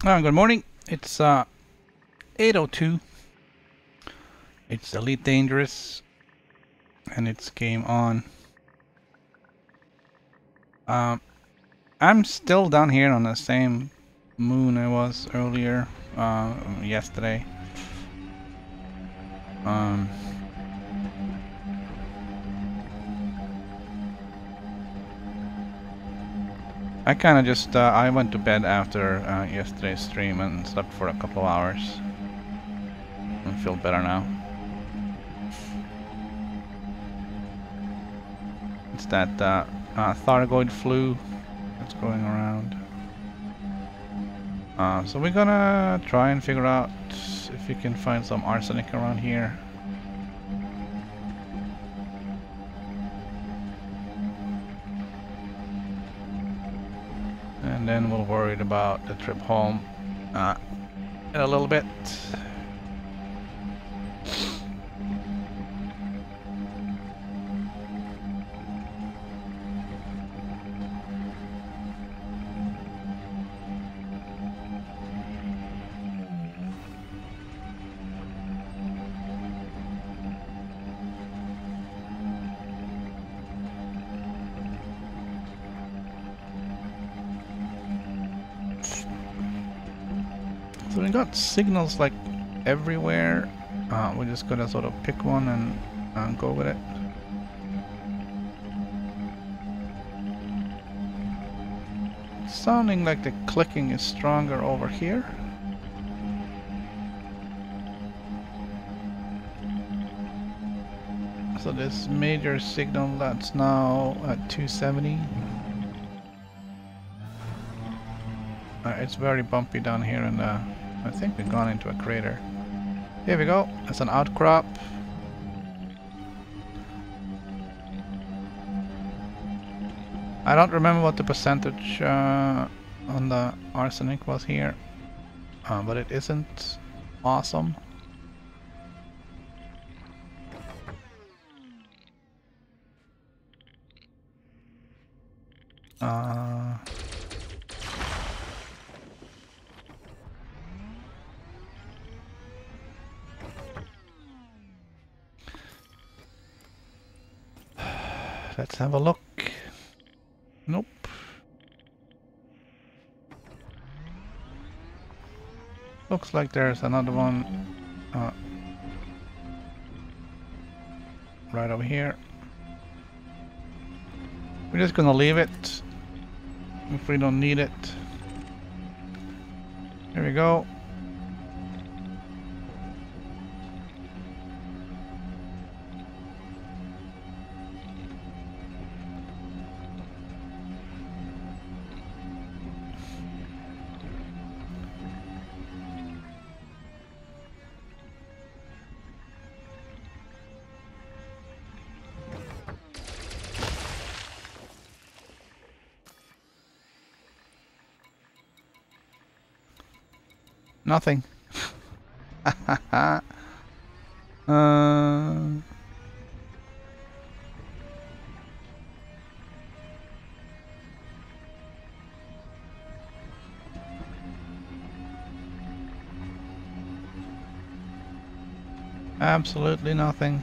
Good morning. It's 8:02. It's Elite Dangerous, and it's game on. I'm still down here on the same moon I was earlier, yesterday. I kind of just, I went to bed after yesterday's stream and slept for a couple of hours. I feel better now. It's that thyroid flu that's going around. So we're gonna try and figure out if we can find some arsenic around here. And then we'll worry about the trip home in a little bit. So we got signals like everywhere. We're just gonna sort of pick one and go with it. It's sounding like the clicking is stronger over here. So this major signal that's now at 270. It's very bumpy down here, and I think we've gone into a crater. Here we go. That's an outcrop. I don't remember what the percentage on the arsenic was here, but it isn't awesome. Let's have a look. Nope. Looks like there's another one right over here. We're just gonna leave it if we don't need it. Here we go. Nothing. Absolutely nothing.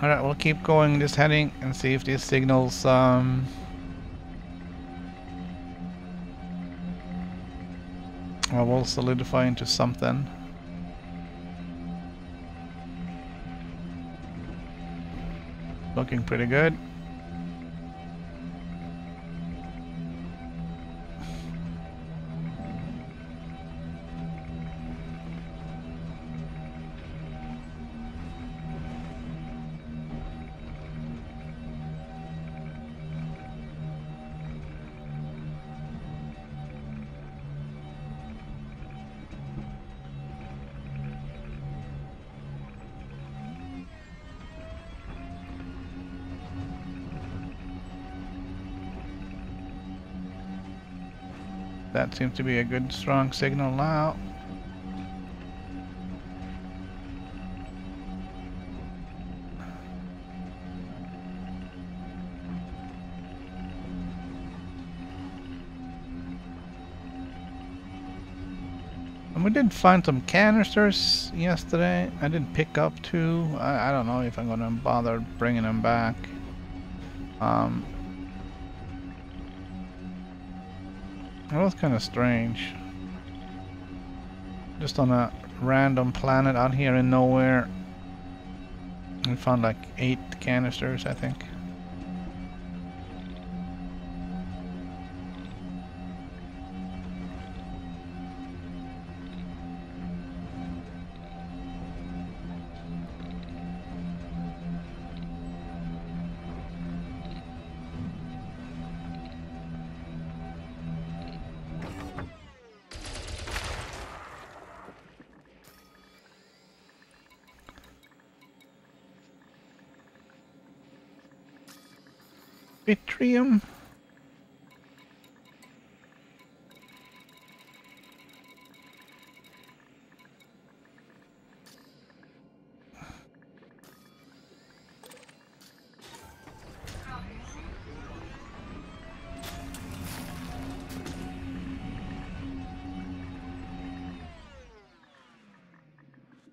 Alright, we'll keep going this heading and see if these signals will solidify into something. Looking pretty good. That seems to be a good strong signal now. And we did find some canisters yesterday. I did pick up two. I don't know if I'm gonna bother bringing them back. It was kind of strange. Just on a random planet out here in nowhere. We found like 8 canisters, I think. Yttrium.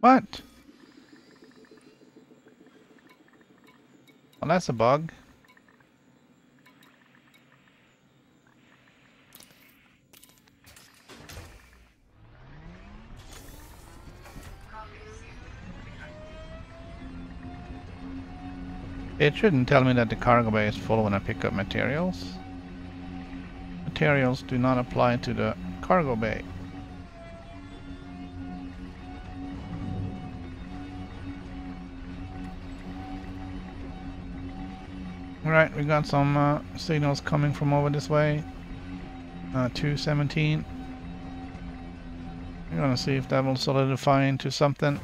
What? Well, that's a bug. It shouldn't tell me that the cargo bay is full when I pick up materials. Materials do not apply to the cargo bay. Alright, we got some signals coming from over this way. 217. We're gonna see if that will solidify into something.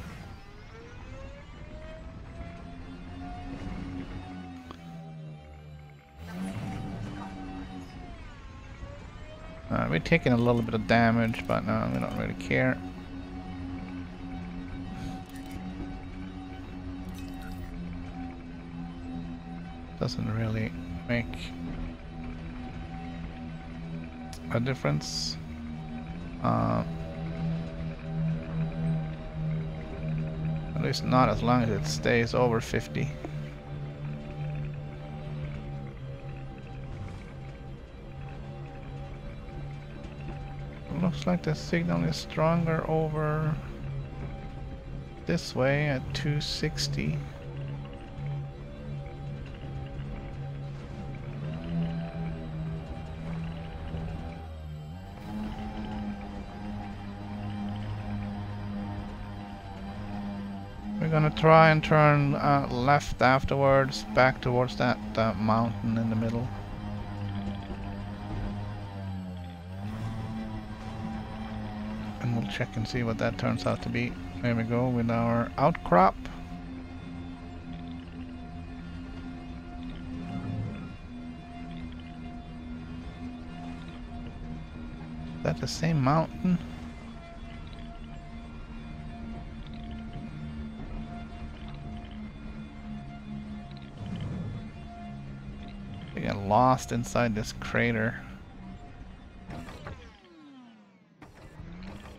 We're taking a little bit of damage, but no, we don't really care. Doesn't really make a difference. At least not as long as it stays over 50. Looks like the signal is stronger over this way at 260. We're gonna try and turn left afterwards, back towards that mountain in the middle. And we'll check and see what that turns out to be. There we go with our outcrop. Is that the same mountain? I get lost inside this crater.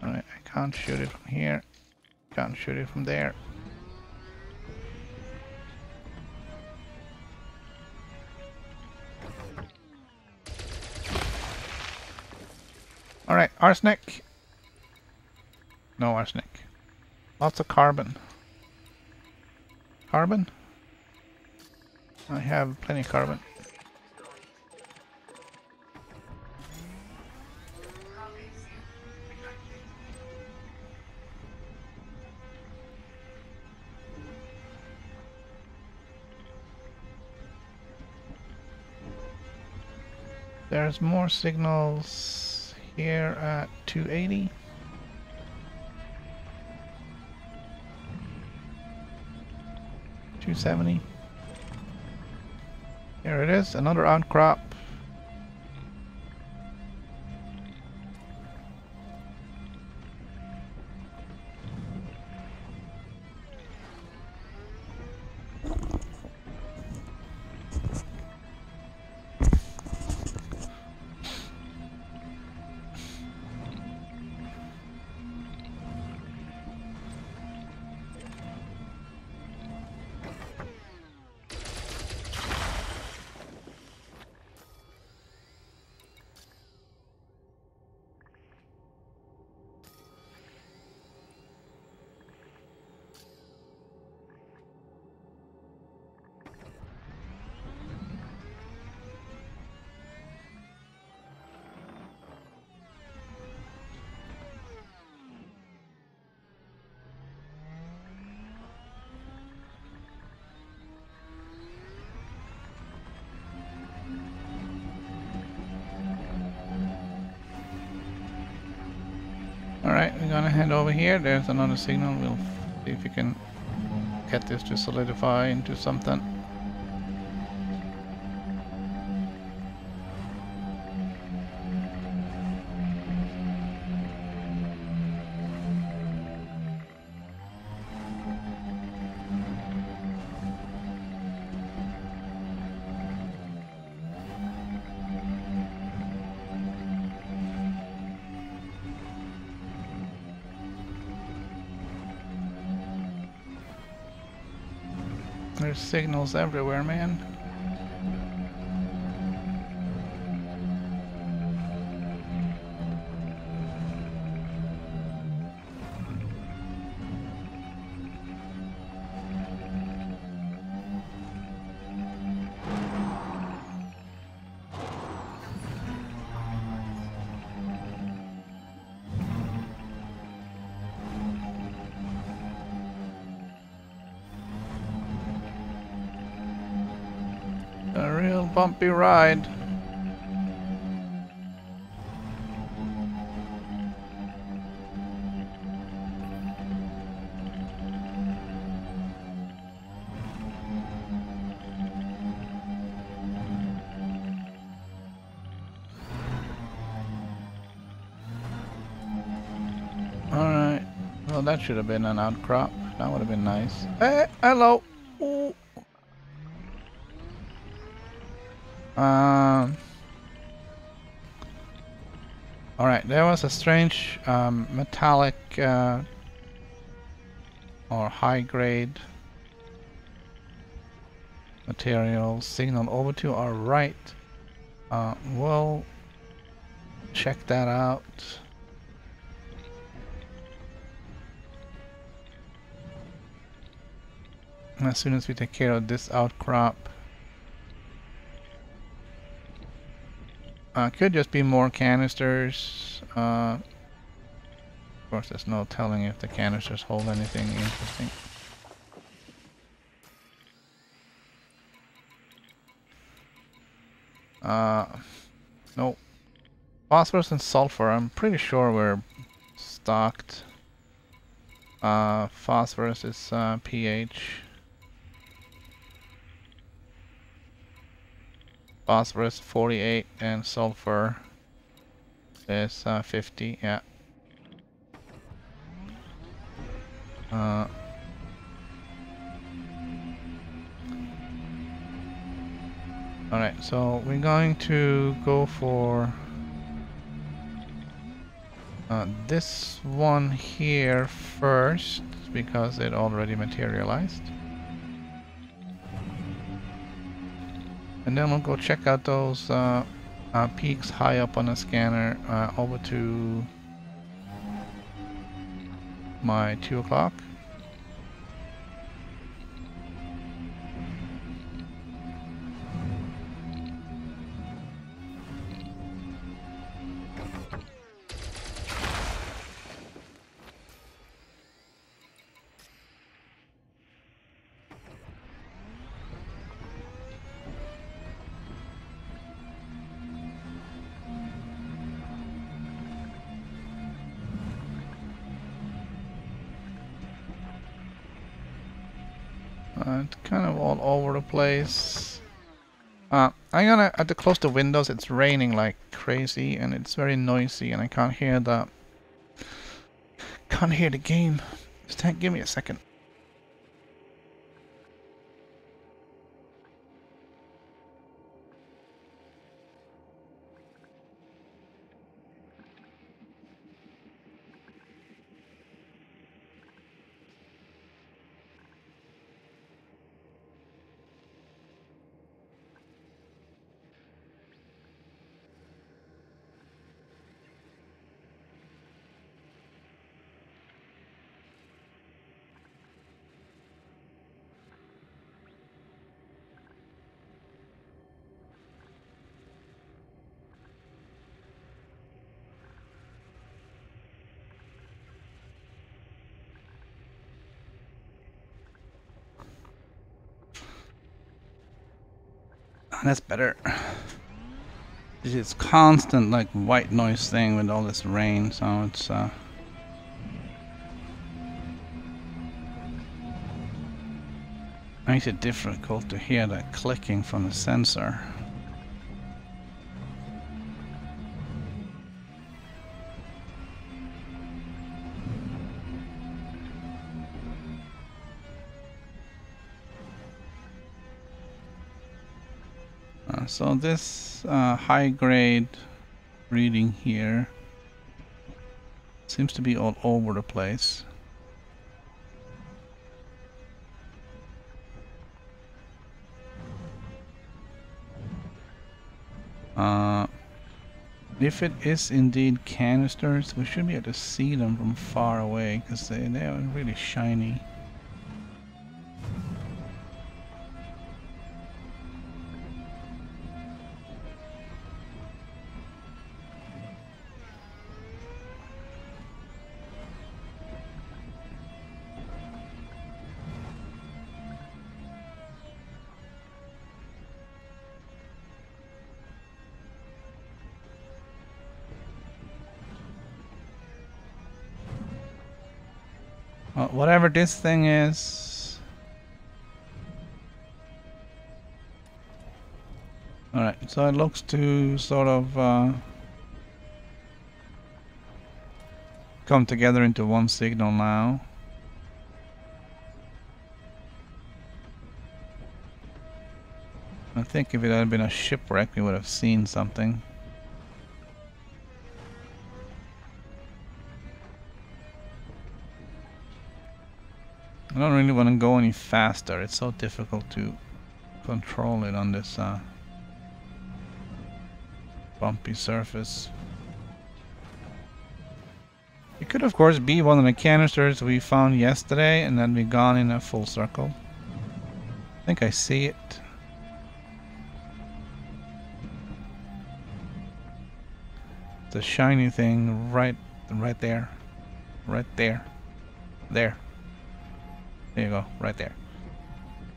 Alright, I can't shoot it from here. Can't shoot it from there. Alright, arsenic. No arsenic. Lots of carbon. Carbon? I have plenty of carbon. There's more signals here at 280. $270. Here it is, another outcrop. Alright, we're gonna head over here. There's another signal. We'll see if we can get this to solidify into something. There's signals everywhere, man. A real bumpy ride. Alright. Well, that should have been an outcrop. That would have been nice. Hey, hello. Ooh. Alright, there was a strange metallic or high grade material signal over to our right. We'll check that out. as soon as we take care of this outcrop. Could just be more canisters. Of course, there's no telling if the canisters hold anything interesting. No. Phosphorus and sulfur, I'm pretty sure we're stocked. Phosphorus is pH. Phosphorus 48 and sulfur is 50, yeah. Alright, so we're going to go for this one here first because it already materialized. And then we'll go check out those peaks high up on the scanner over to my 2 o'clock. It's kind of all over the place. I'm gonna have to close the windows. It's raining like crazy and it's very noisy and I can't hear the game. Just give me a second. That's better. It's constant like white noise thing with all this rain, so it's makes it difficult to hear that clicking from the sensor. So this high grade reading here seems to be all over the place. If it is indeed canisters, we should be able to see them from far away because they are really shiny. Whatever this thing is. Alright, so it looks to sort of come together into one signal now. I think if it had been a shipwreck, we would have seen something. I don't really want to go any faster. It's so difficult to control it on this bumpy surface. It could of course be one of the canisters we found yesterday and then be gone in a full circle. think I see it. The shiny thing right there. Right there. There. There you go, right there.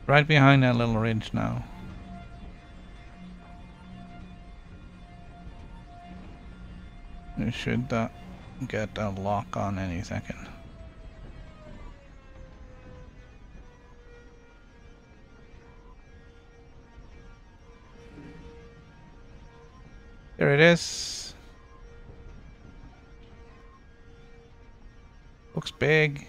Right behind that little ridge now. You should get a lock on any second. There it is. Looks big.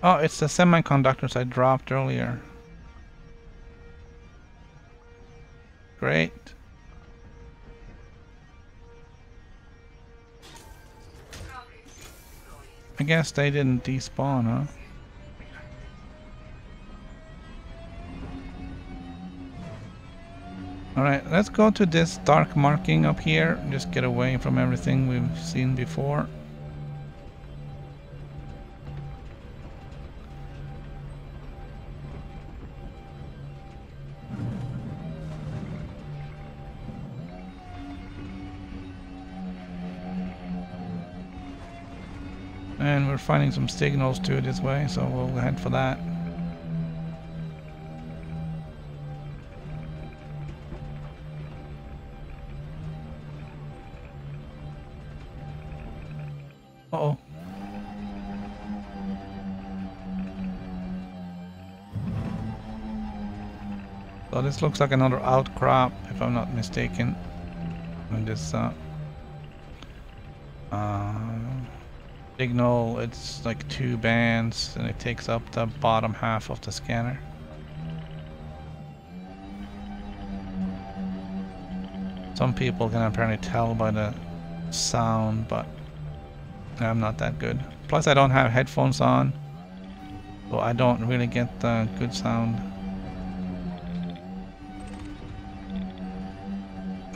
Oh, it's the semiconductors I dropped earlier. Great. I guess they didn't despawn, huh? Alright, let's go to this dark marking up here. Just get away from everything we've seen before. And we're finding some signals too this way, so we'll head for that. Uh-oh. So this looks like another outcrop, if I'm not mistaken. And this signal, it's like 2 bands, and it takes up the bottom half of the scanner. Some people can apparently tell by the sound, but I'm not that good. Plus I don't have headphones on, so I don't really get the good sound.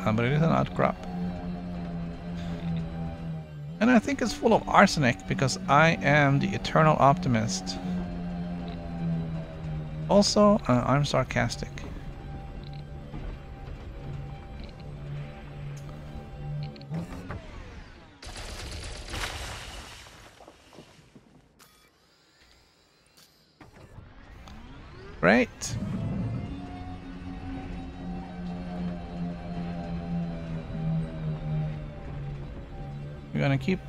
But it is an outcrop. And I think it's full of arsenic, because I am the eternal optimist. Also, I'm sarcastic. Great. We're gonna keep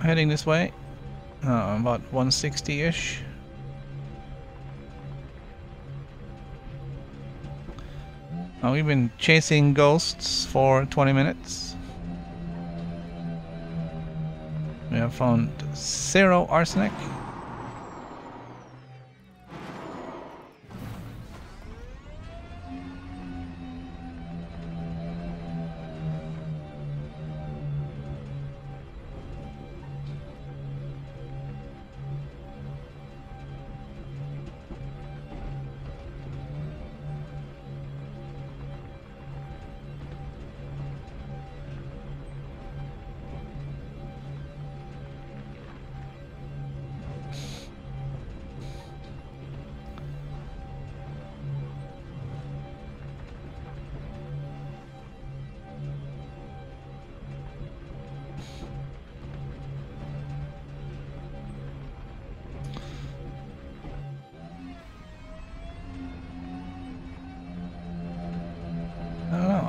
heading this way, about 160-ish. We've been chasing ghosts for 20 minutes. We have found 0 arsenic.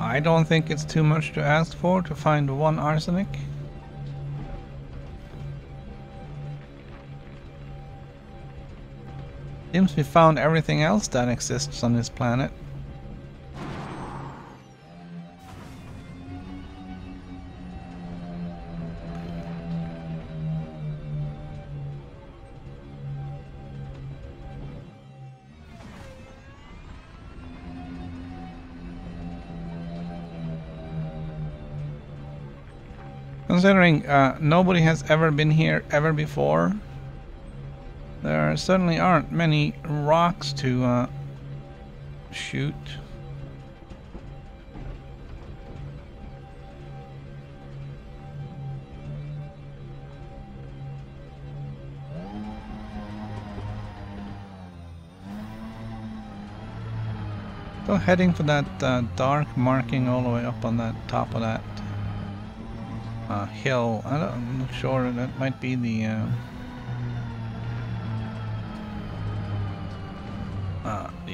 I don't think it's too much to ask for to find 1 arsenic. Seems we found everything else that exists on this planet. Considering nobody has ever been here ever before, there certainly aren't many rocks to shoot. Still heading for that dark marking all the way up on that top of that hill. I'm not sure, that might be the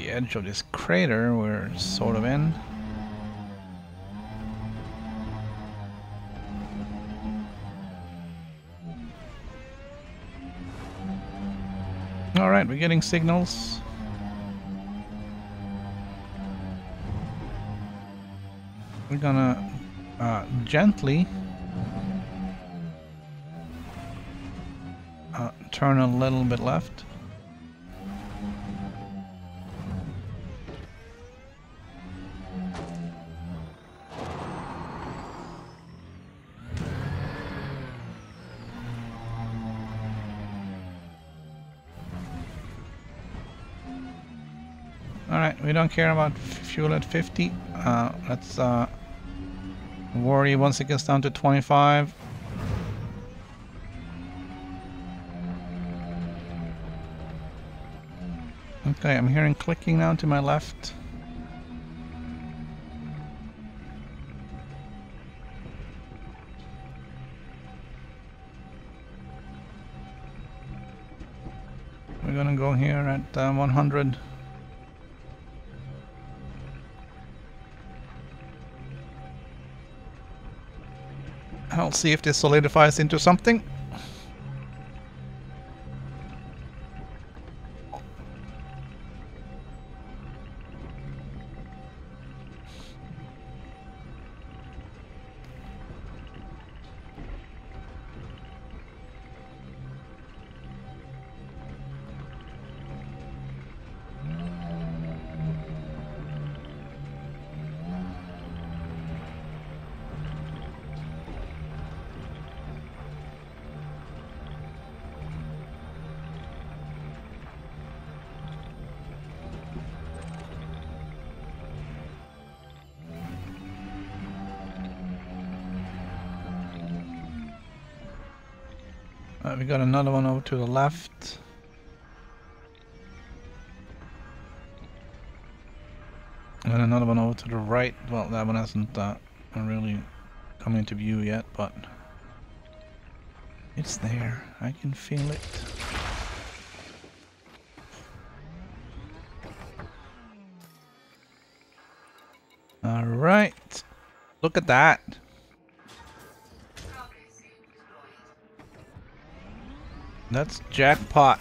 edge of this crater we're sort of in. Alright, we're getting signals. We're gonna gently turn a little bit left. Alright, we don't care about fuel at 50. Let's worry once it gets down to 25. Okay, I'm hearing clicking now to my left. We're gonna go here at 100. I'll see if this solidifies into something. We got another one over to the left. And another one over to the right. Well, that one hasn't really come into view yet, but it's there. I can feel it. Alright. Look at that. That's jackpot.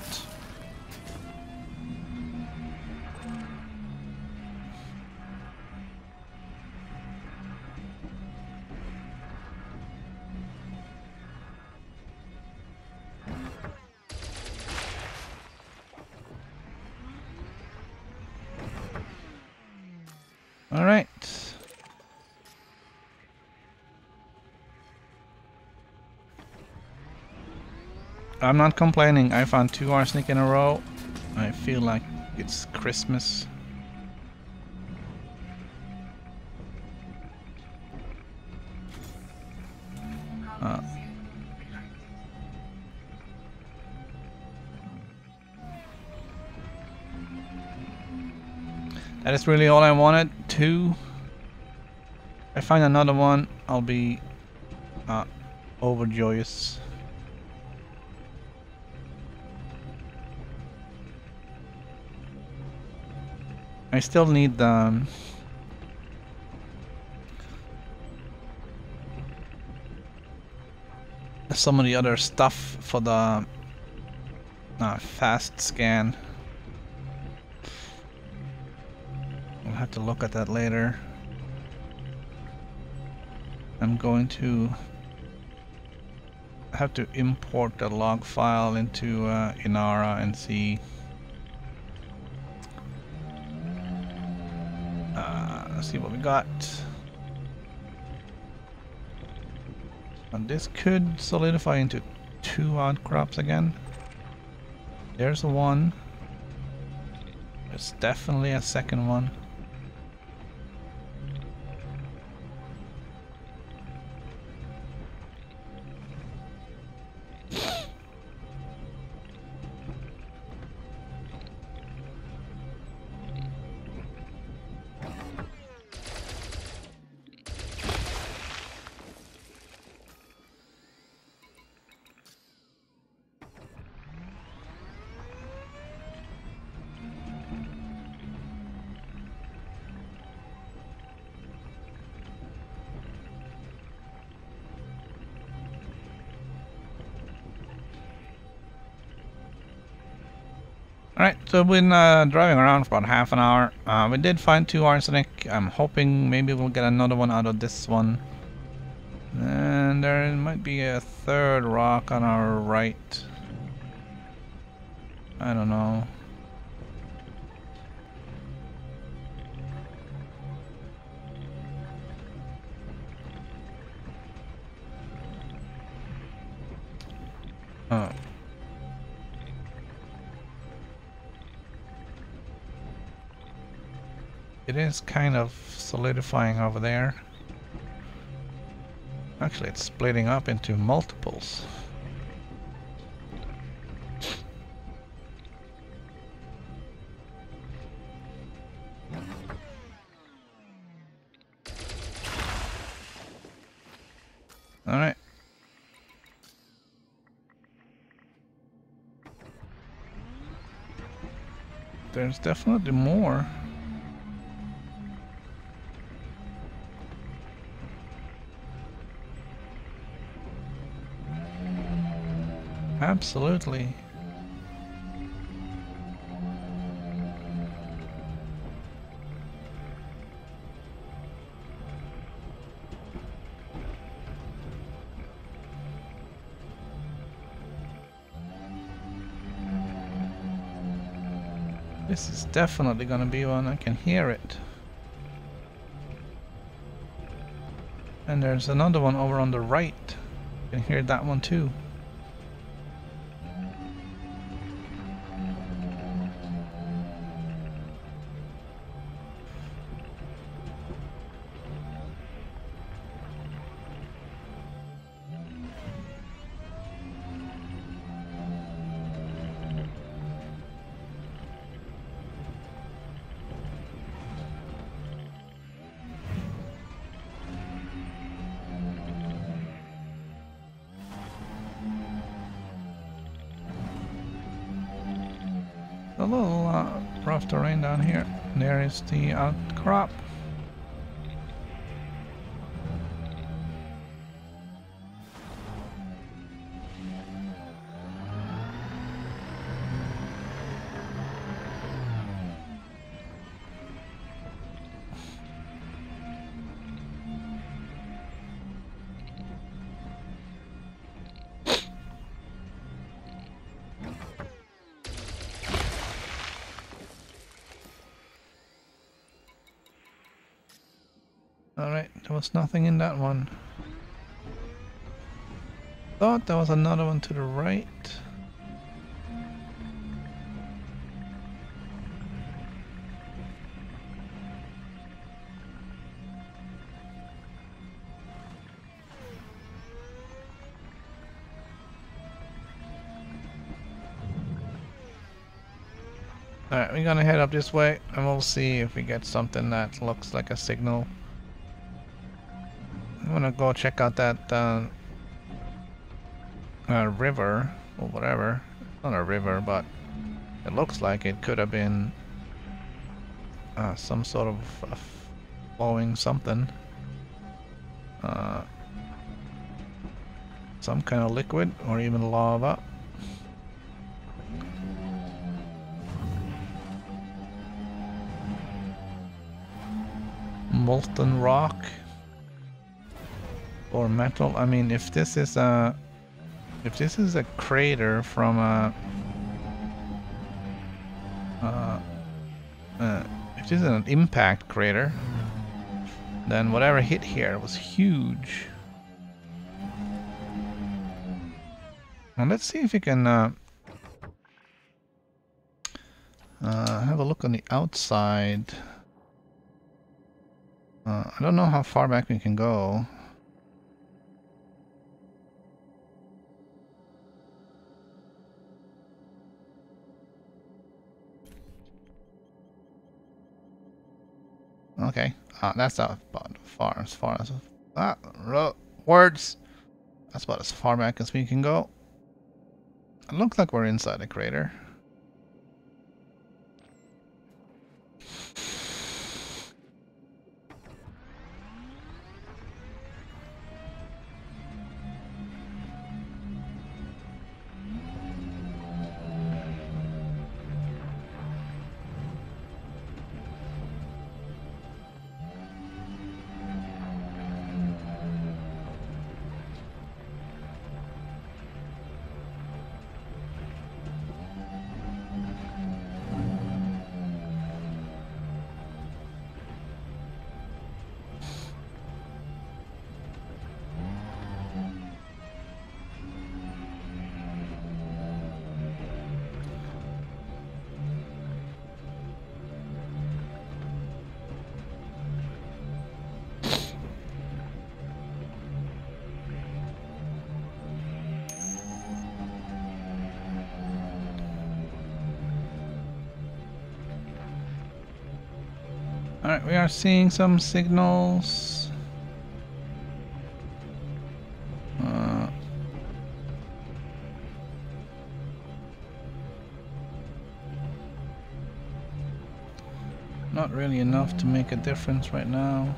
All right. I'm not complaining. I found 2 arsenic in a row. I feel like it's Christmas. That is really all I wanted. 2. If I find another one, I'll be overjoyous. I still need some of the other stuff for the fast scan. We'll have to look at that later. I'm going to have to import the log file into Inara and see. Let's see what we got. And this could solidify into 2 outcrops again. There's one. There's definitely a second one. Alright, so we've been driving around for about half an hour. We did find 2 arsenic. I'm hoping maybe we'll get another one out of this one. And there might be a 3rd rock on our right. I don't know. Oh. It is kind of solidifying over there. Actually, it's splitting up into multiples. All right. There's definitely more. Absolutely. This is definitely gonna be one. I can hear it. And there's another one over on the right. You can hear that one too. A little rough terrain down here. There is the outcrop. Alright, there was nothing in that one. Thought there was another one to the right. Alright, we're gonna head up this way and we'll see if we get something that looks like a signal. I'm gonna go check out that river or whatever. Not a river, but it looks like it could have been some sort of flowing something. Some kind of liquid or even lava. Molten rock. Or metal. I mean, if this is a crater from if this is an impact crater, then whatever hit here was huge. And let's see if we can have a look on the outside. I don't know how far back we can go. Okay, that's about as far as words. That's about as far back as we can go. It looks like we're inside a crater. Alright, we are seeing some signals. Not really enough to make a difference right now.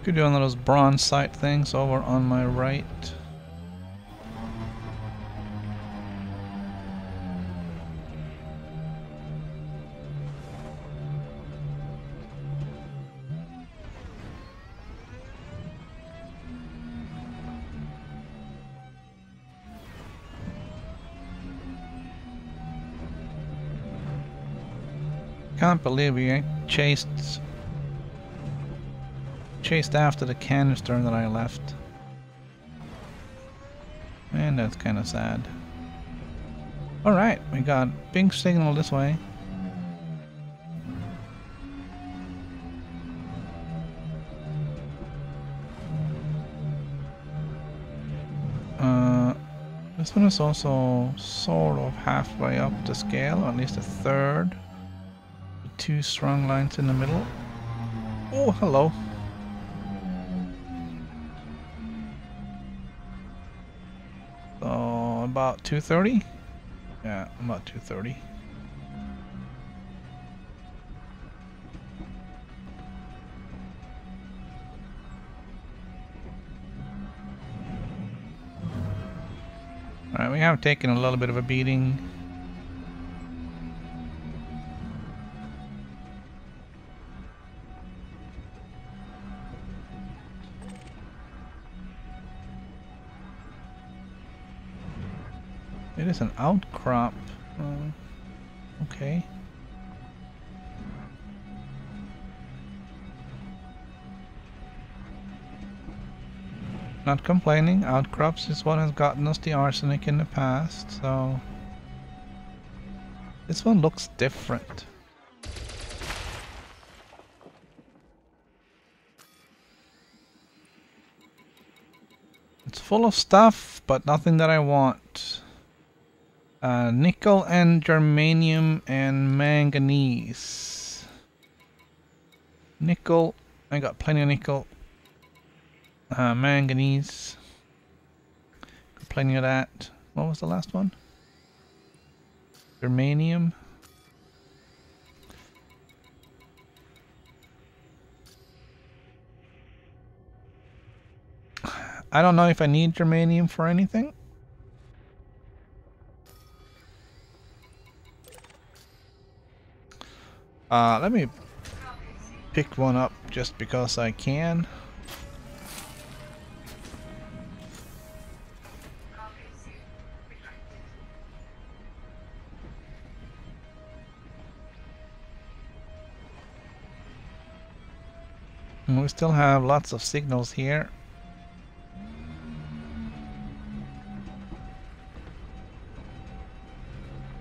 Could do one of those bronze sight things over on my right. Can't believe we chased after the canister that I left. And that's kind of sad. Alright, we got pink signal this way. This one is also sort of halfway up the scale, or at least a third. Two strong lines in the middle. Oh, hello. So about 230? Yeah, about 230. Alright, we have taken a little bit of a beating. It is an outcrop. Okay. Not complaining. Outcrops is what has gotten us the arsenic in the past, so this one looks different. It's full of stuff, but nothing that I want. Nickel and germanium and manganese. Nickel, I got plenty of nickel. Manganese, got plenty of that. What was the last one? Germanium. I don't know if I need germanium for anything. Let me pick one up just because I can. And we still have lots of signals here.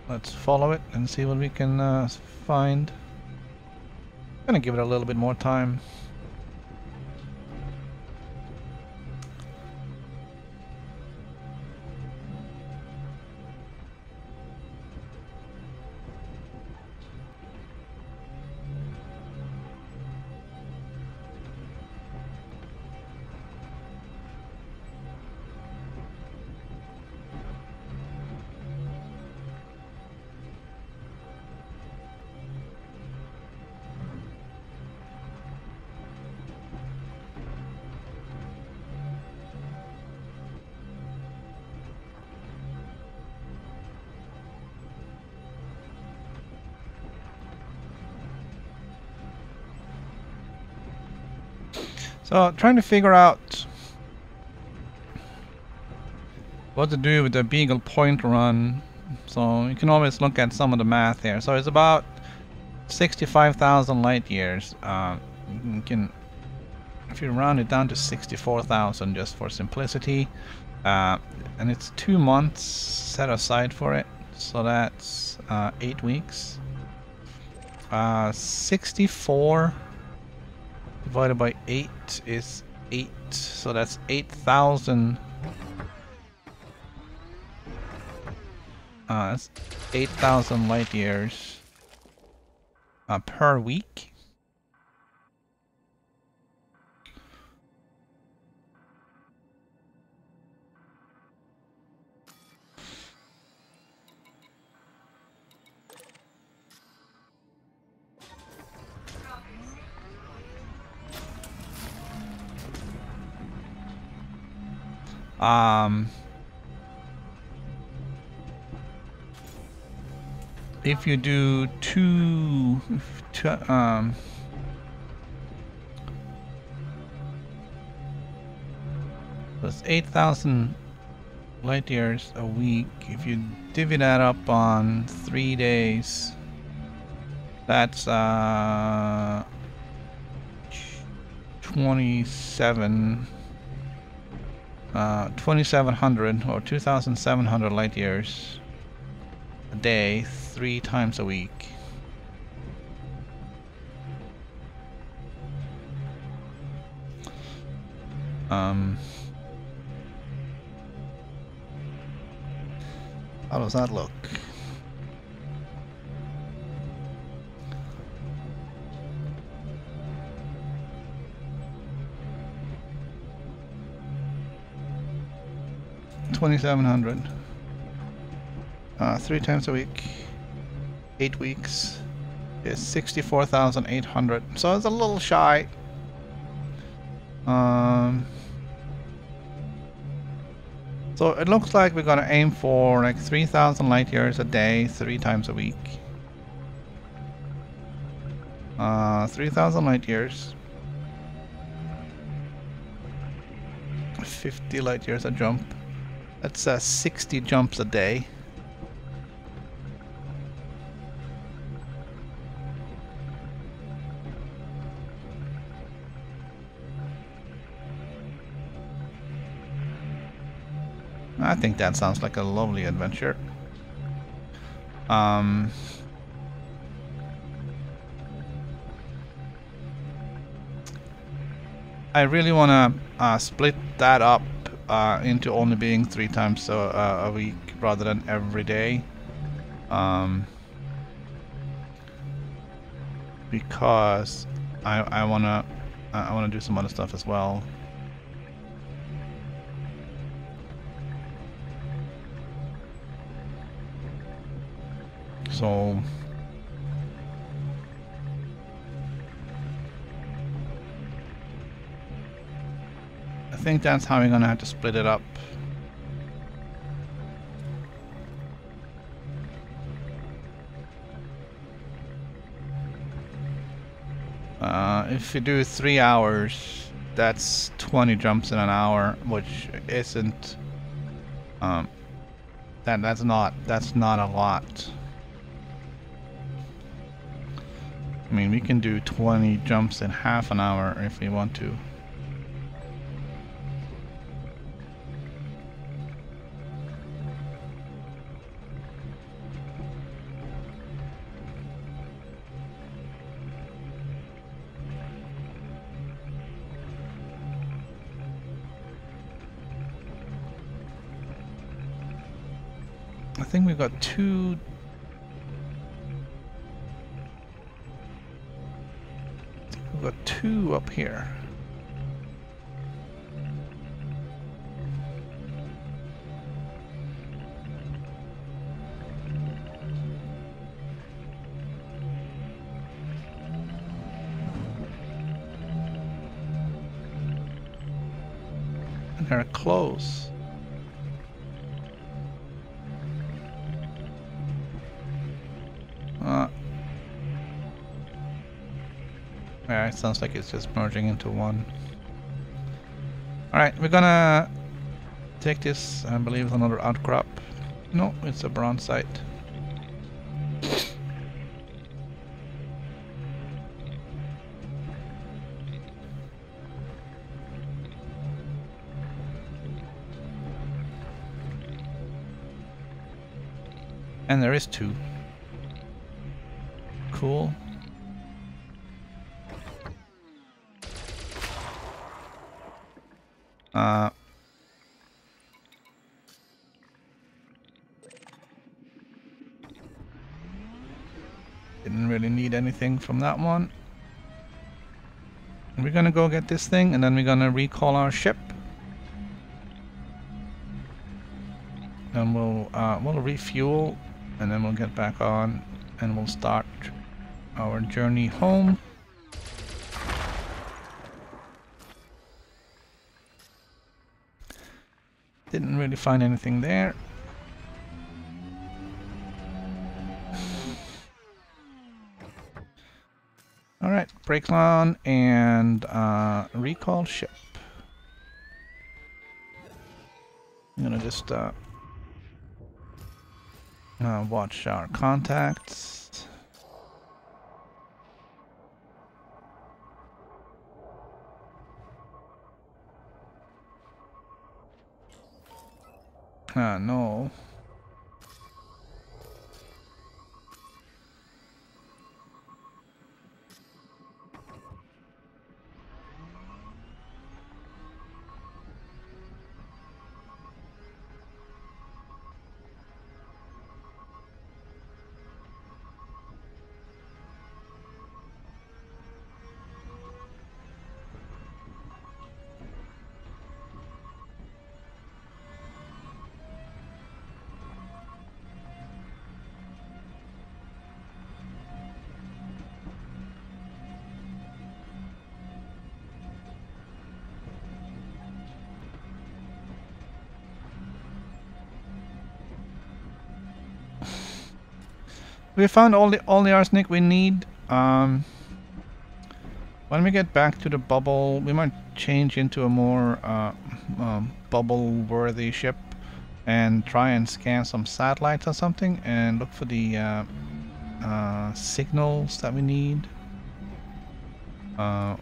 Let's follow it and see what we can find. I'm gonna give it a little bit more time. So, trying to figure out what to do with the Beagle point run. So, you can always look at some of the math here. So, it's about 65,000 light years. You can, if you round it down to 64,000 just for simplicity, and it's 2 months set aside for it. So, that's 8 weeks. 64 divided by 8 is 8, so that's 8,000. That's 8,000 light years per week. If you do that's 8,000 light years a week. If you divvy that up on 3 days, that's 2,700 or 2,700 light years a day, 3 times a week. How does that look? $2,700. 3 times a week, 8 weeks is 64,800. So it's a little shy. So it looks like we're gonna aim for like 3,000 light years a day, 3 times a week. 3,000 light years. 50 light years a jump. That's 60 jumps a day. I think that sounds like a lovely adventure. I really want to split that up into only being 3 times a week rather than every day, because I wanna do some other stuff as well. So I think that's how we're gonna have to split it up. If you do 3 hours, that's 20 jumps in an hour, which isn't that's not a lot. I mean, we can do 20 jumps in half an hour if we want to. I think we've got 2. We've got 2 up here. And they're close. Yeah, it sounds like it's just merging into one. Alright, we're gonna take this, I believe, it's another outcrop. No, it's a bronze site. And there is 2. Cool. Didn't really need anything from that one. We're gonna go get this thing, and then we're gonna recall our ship. And we'll refuel, and then we'll get back on, and we'll start our journey home. Didn't really find anything there. Alright, brake on and recall ship. I'm gonna just watch our contacts. No. We found all the arsenic we need. When we get back to the bubble, we might change into a more bubble-worthy ship and try and scan some satellites or something and look for the signals that we need.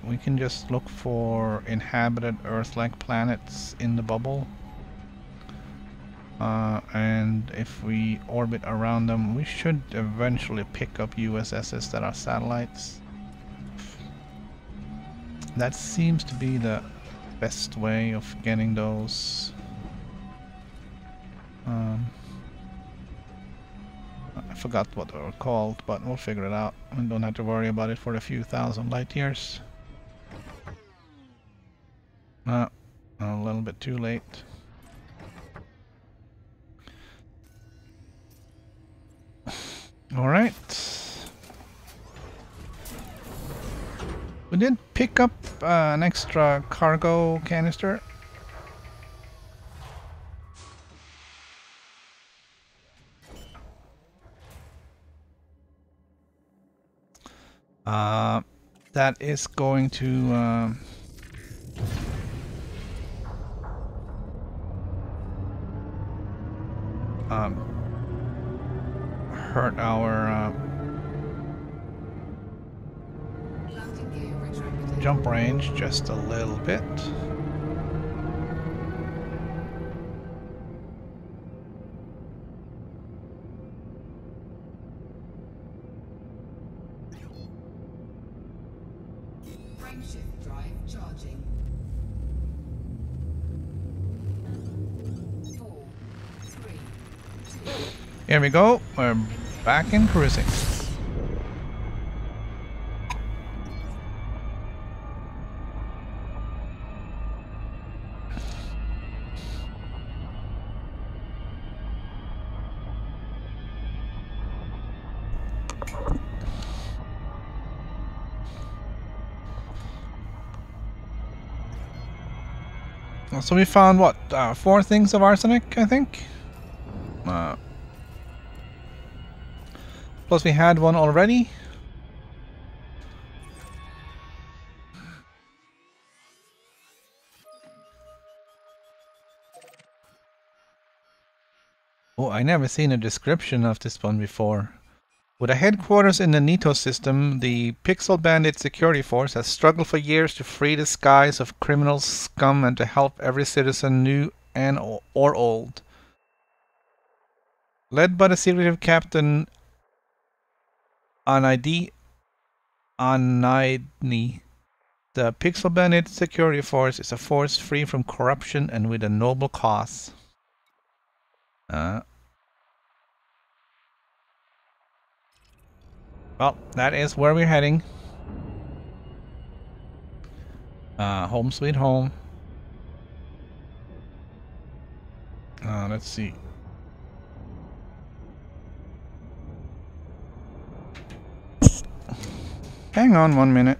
We can just look for inhabited Earth-like planets in the bubble. And if we orbit around them, we should eventually pick up USSs that are satellites. That seems to be the best way of getting those. I forgot what they were called, but we'll figure it out. We don't have to worry about it for a few thousand light years. A little bit too late. Alright. We did pick up an extra cargo canister. That is going to hurt our jump range just a little bit. Frameshift drive charging. 4, 3, 2. Here we go. We're back in cruising. So we found what, 4 things of arsenic, I think? Plus we had one already. Oh, I never seen a description of this one before. With a headquarters in the NITO system, the Pixel Bandit security force has struggled for years to free the skies of criminal scum and to help every citizen, new and or old. Led by the secretive Captain Anaidni, The Pixel Bandit Security Force is a force free from corruption and with a noble cause. Well, that is where we're heading. Home sweet home. Let's see. Hang on 1 minute.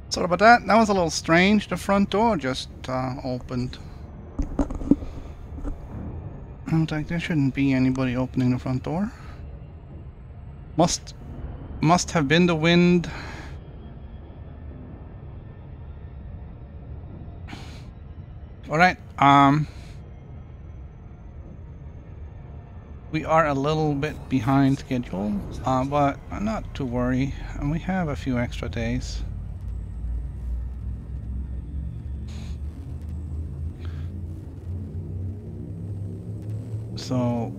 Sorry about that. That was a little strange. The front door just opened. I was like, there shouldn't be anybody opening the front door. Must have been the wind. All right. We are a little bit behind schedule, but not to worry. And we have a few extra days. So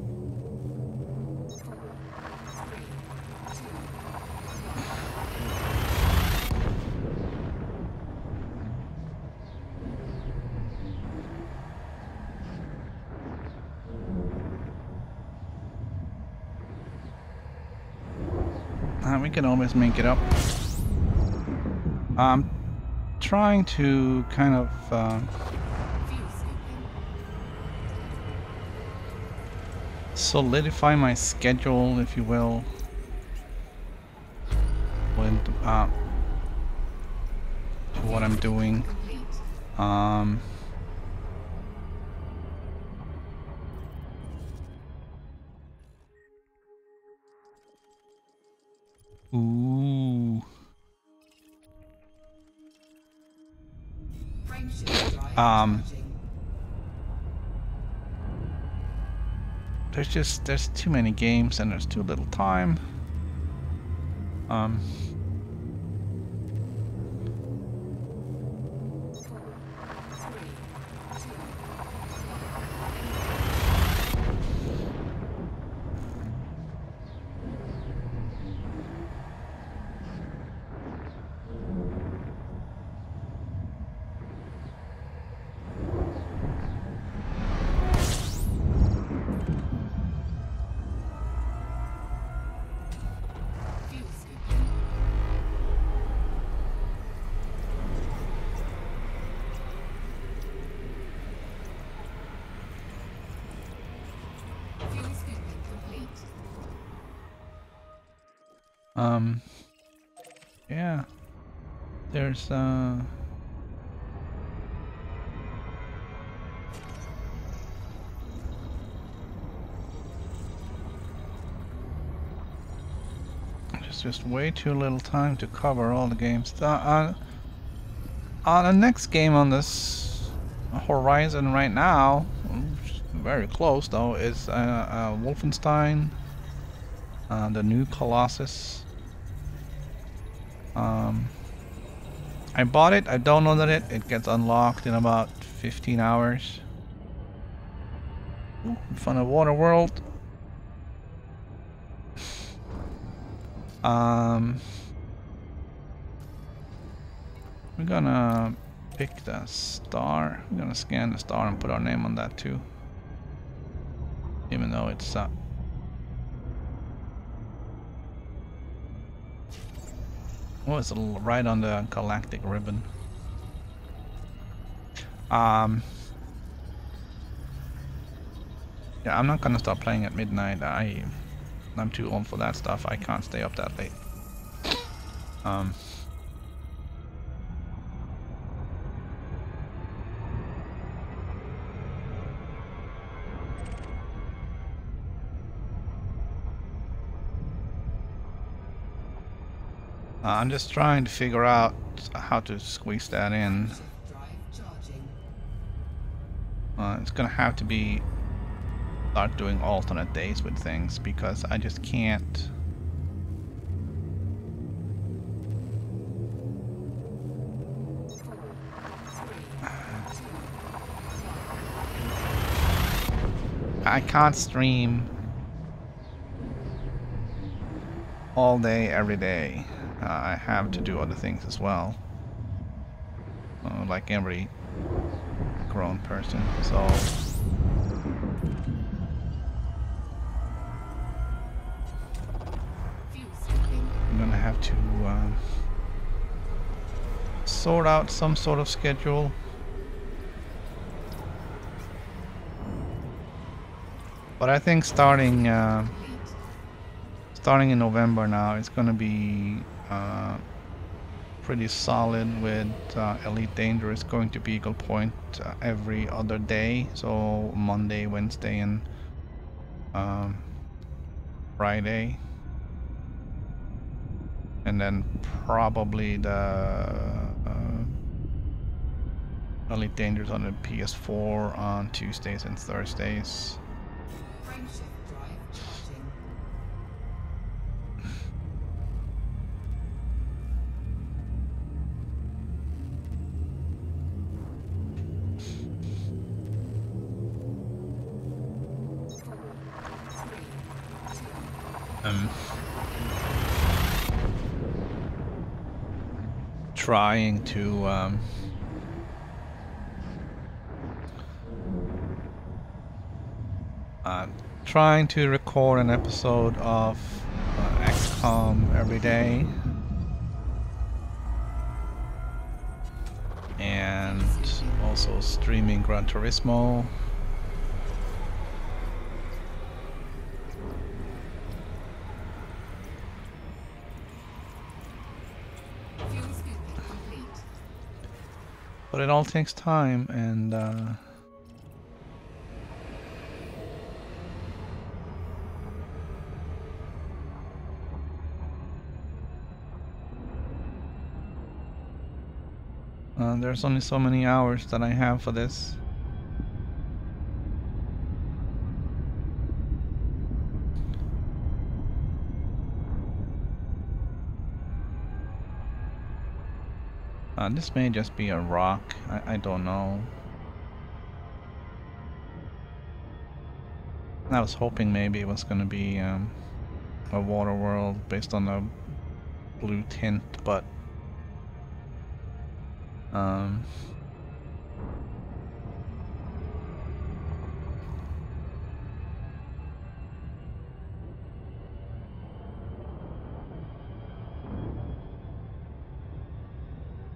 we can always make it up. I'm trying to kind of solidify my schedule, if you will, with what I'm doing. Ooh. There's too many games and there's too little time. Yeah, there's just way too little time to cover all the games. On the next game on this horizon right now, very close though, is Wolfenstein, the new Colossus. I bought it, I downloaded it, it gets unlocked in about 15 hours. Ooh, in front of Water World. We're gonna pick the star. We're gonna scan the star and put our name on that too. Even though it's oh, it's right on the galactic ribbon. Yeah, I'm not gonna start playing at midnight. I'm too old for that stuff. I can't stay up that late. I'm just trying to figure out how to squeeze that in. It's gonna have to be start doing alternate days with things because I just can't. I can't stream all day, every day. I have to do other things as well, like every grown person. So I'm gonna have to sort out some sort of schedule. But I think starting in November now, it's gonna be pretty solid with Elite Dangerous going to Beagle Point every other day. So Monday, Wednesday, and Friday. And then probably the Elite Dangerous on the PS4 on Tuesdays and Thursdays. Trying to trying to record an episode of XCOM every day, and also streaming Gran Turismo. But it all takes time, and there's only so many hours that I have for this. This may just be a rock. I don't know. I was hoping maybe it was going to be a water world based on the blue tint, but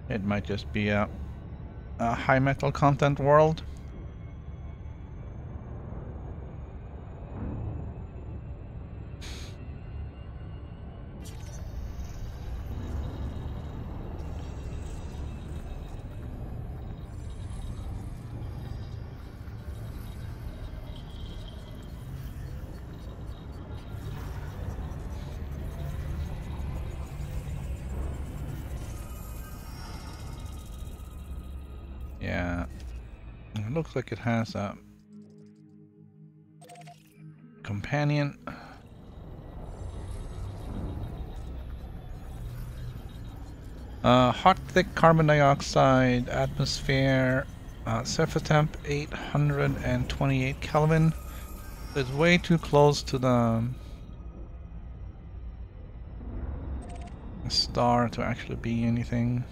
it might just be a high metal content world. Yeah, it looks like it has a companion. Hot, thick carbon dioxide, atmosphere, surface temp 828 Kelvin. It's way too close to the star to actually be anything.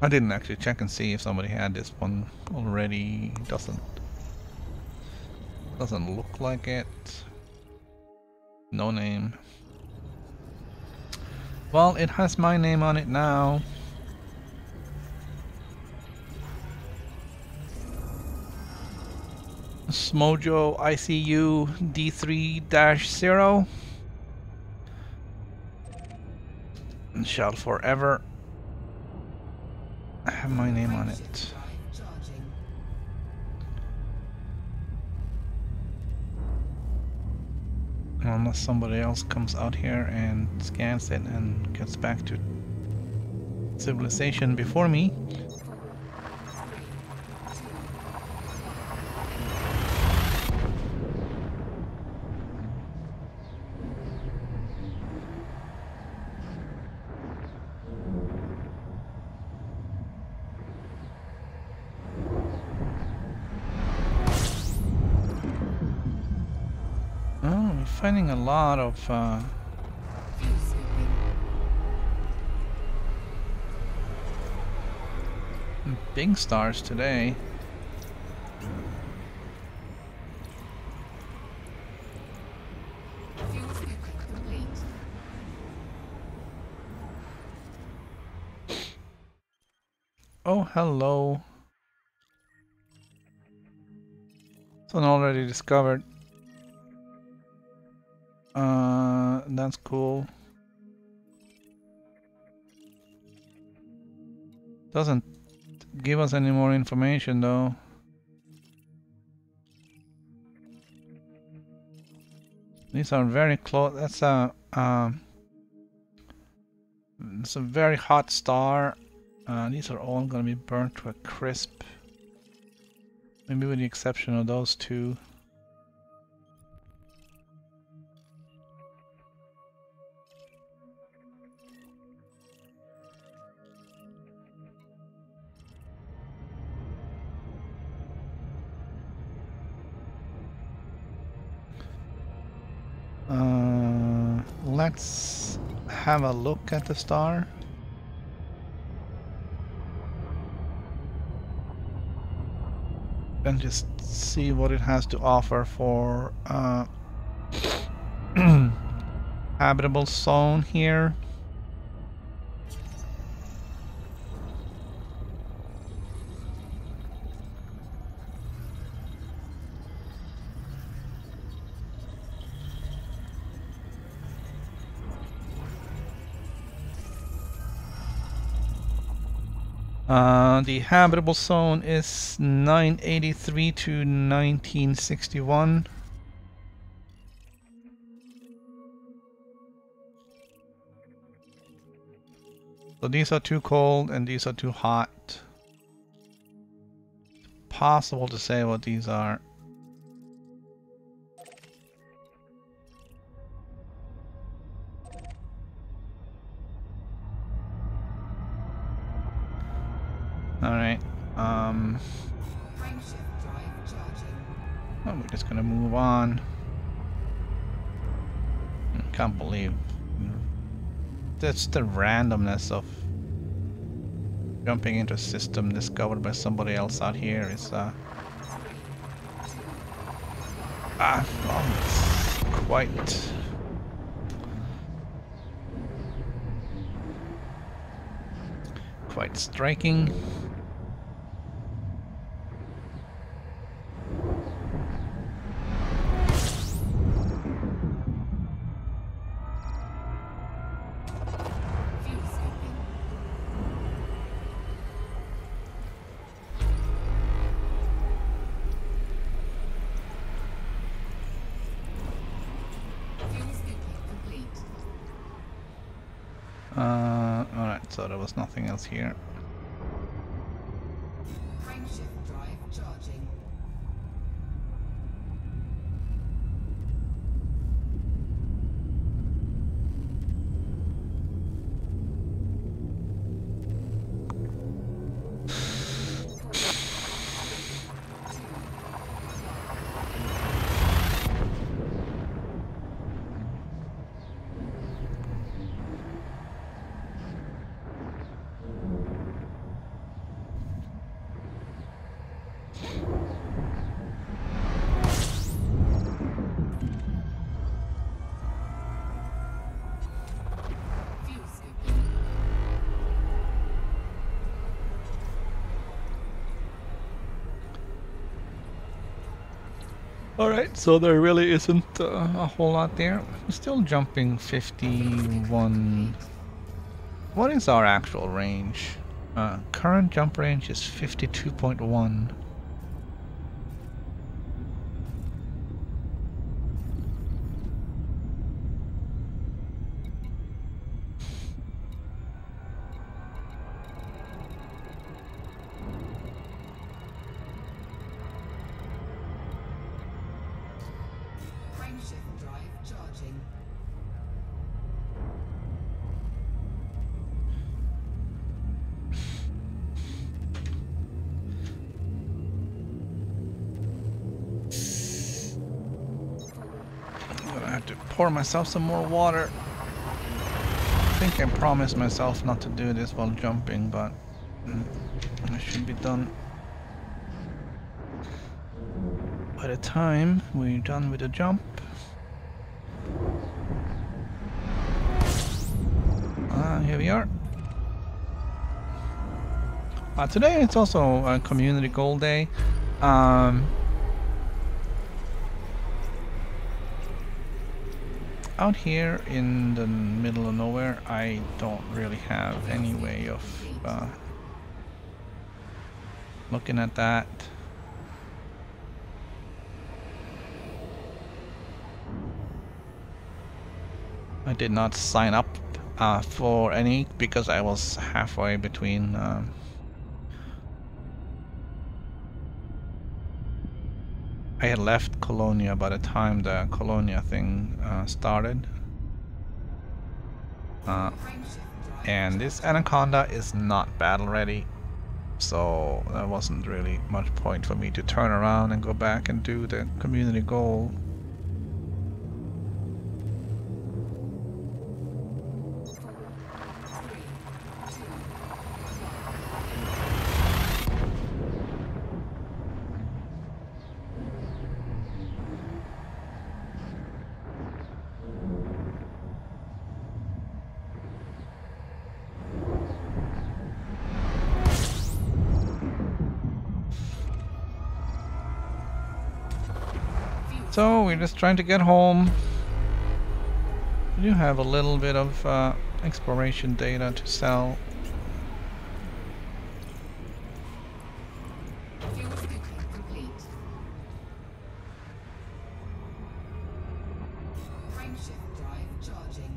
I didn't actually check and see if somebody had this one already. Doesn't look like it. No name. Well, it has my name on it now. Smojo ICU D3-0 and shall forever have my name on it. Unless somebody else comes out here and scans it and gets back to civilization before me. Finding a lot of big stars today. Oh, hello. Someone already discovered. That's cool. Doesn't give us any more information though. These are very close. That's it's a very hot star. These are all gonna be burnt to a crisp. Maybe with the exception of those two. Let's have a look at the star. And just see what it has to offer for habitable zone here. The habitable zone is 983 to 1961. So these are too cold and these are too hot. It's possible to say what these are. Alright, oh, we're just gonna move on. I can't believe that's the randomness of jumping into a system discovered by somebody else out here is well, it's quite striking. Alright, so there was nothing else here. Frameshift drive charging. Alright, so there really isn't a whole lot there. We're still jumping 51. What is our actual range? Current jump range is 52.1. Frameshift drive charging. I'm gonna have to pour myself some more water. I think I promised myself not to do this while jumping, but it should be done by the time we're done with the jump. Here we are. Today it's also a community goal day. Out here in the middle of nowhere, I don't really have any way of looking at that. I did not sign up for any because I was halfway between I had left Colonia by the time the Colonia thing started. And this Anaconda is not battle ready, so there wasn't really much point for me to turn around and go back and do the community goal. So we're just trying to get home. We do have a little bit of exploration data to sell. Fuel scooping complete. Frameshift drive charging.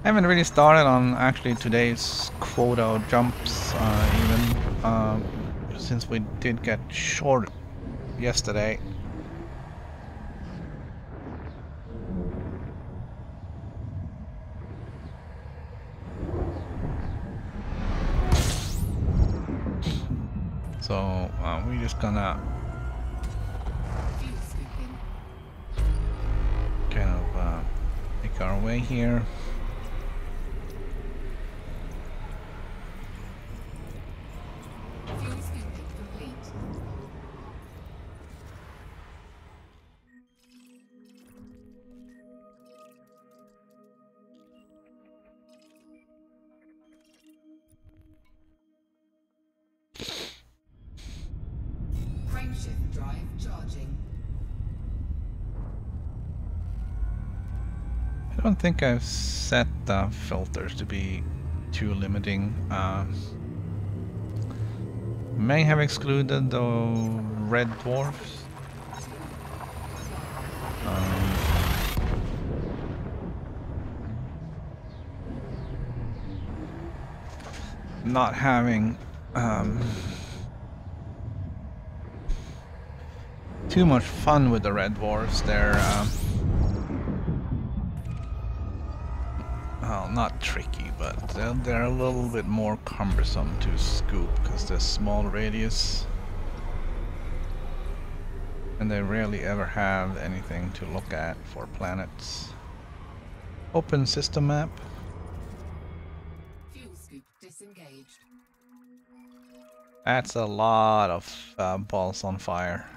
I haven't really started on actually today's quota jumps even since we did get short yesterday. So we're just gonna Fuel scooping. kind of make our way here. Fuel scooping complete. Frameshift drive charging. I don't think I've set the filters to be too limiting. May have excluded the red dwarfs. Not having too much fun with the red dwarfs. They're well, not tricky, but they're a little bit more cumbersome to scoop because they're small radius, and they rarely ever have anything to look at for planets. Open system map. Fuel scoop disengaged. That's a lot of balls on fire.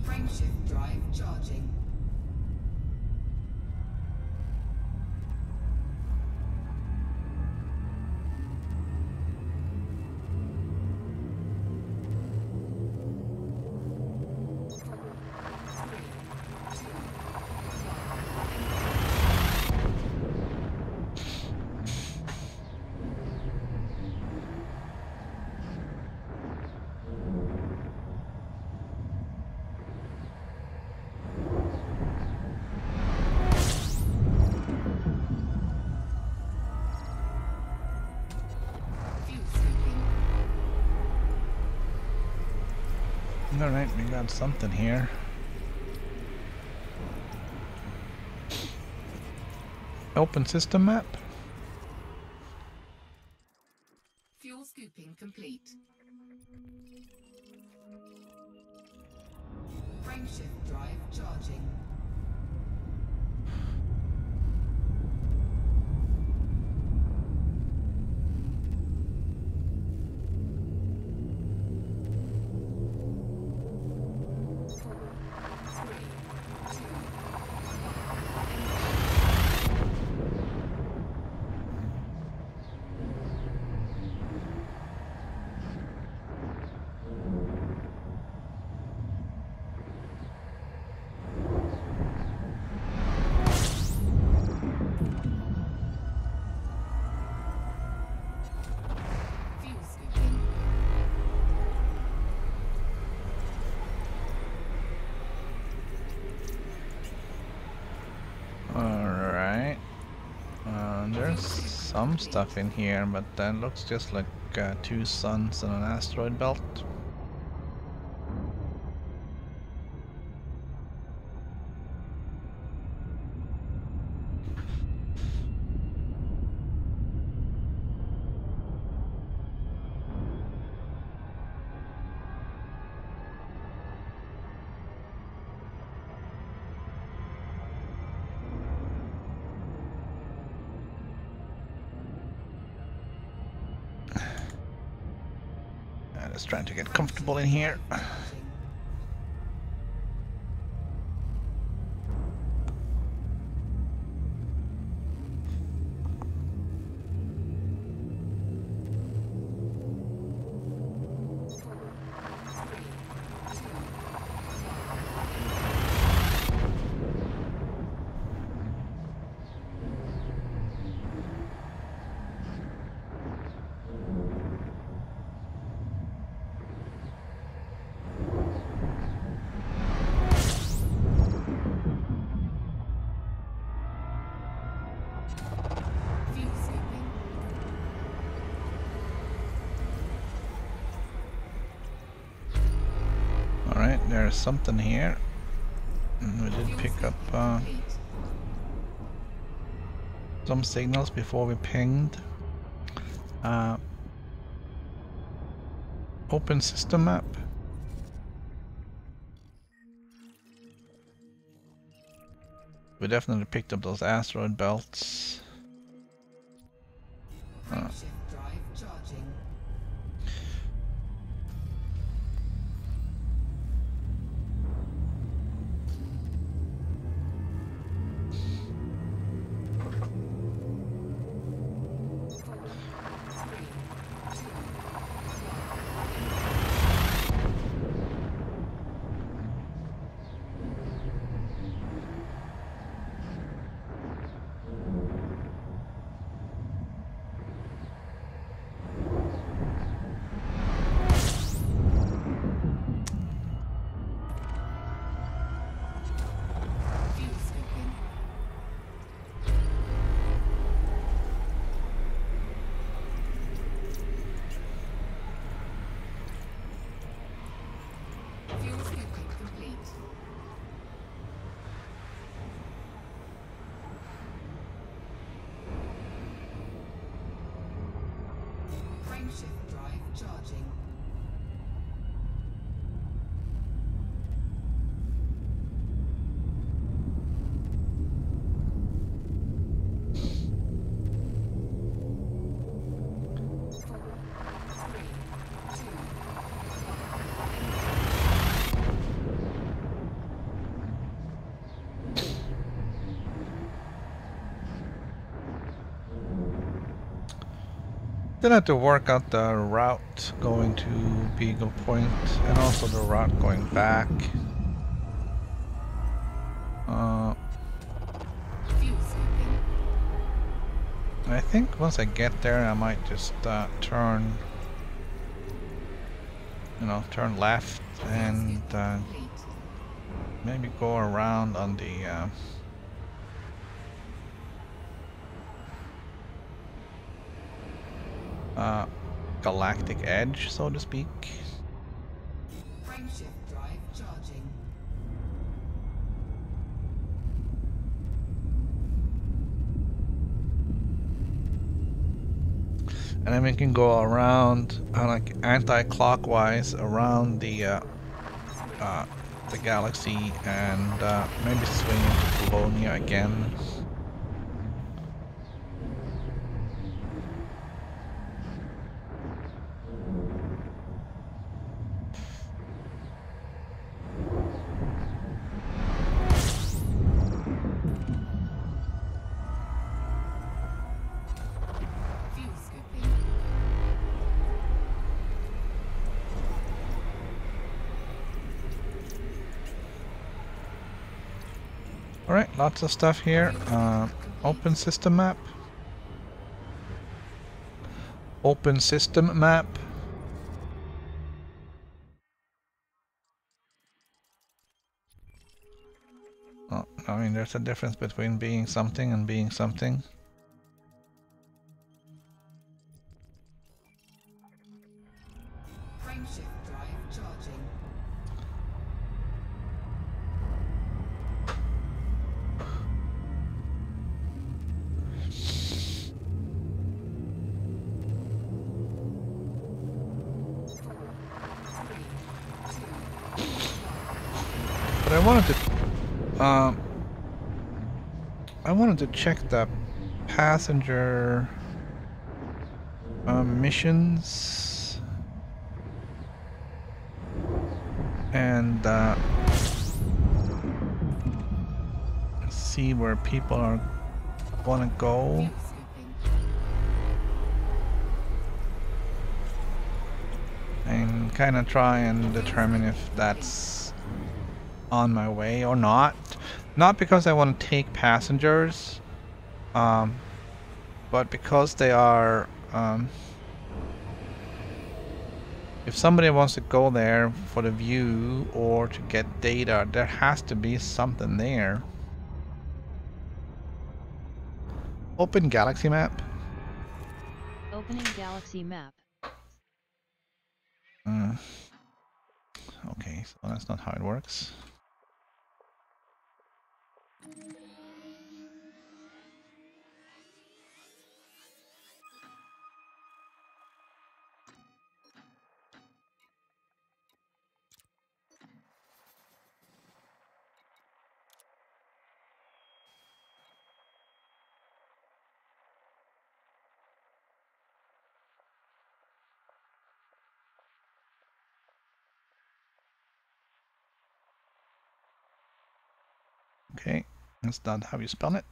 Frameshift drive charging. Alright, we got something here. Open system map. Fuel scooping complete. Frameshift drive charging. Alright. There's some stuff in here, but that looks just like 2 suns and an asteroid belt. Just trying to get comfortable in here. There's something here. We did pick up some signals before we pinged. Open system map. We definitely picked up those asteroid belts. Frameshift drive charging. Then I have to work out the route going to Beagle Point and also the route going back. Fuel scooping. I think once I get there, I might just turn, turn left and Complete. maybe go around on the galactic edge, so to speak. Frameshift drive charging. And then we can go around like anti-clockwise around the galaxy and maybe swing into Bologna again. Fuel scooping. Alright, lots of stuff here. Open system map. Open system map. Oh, I mean, there's a difference between being something and being something. Frameshift drive charging. But I wanted to check the passenger missions and see where people are want to go. Fuel scooping. And kind of try and determine if that's on my way or not. Not because I want to take passengers, but because they are, if somebody wants to go there for the view or to get data, there has to be something there. Open galaxy map. Opening galaxy map. Okay, so that's not how it works. Okay, that's not how you spell it.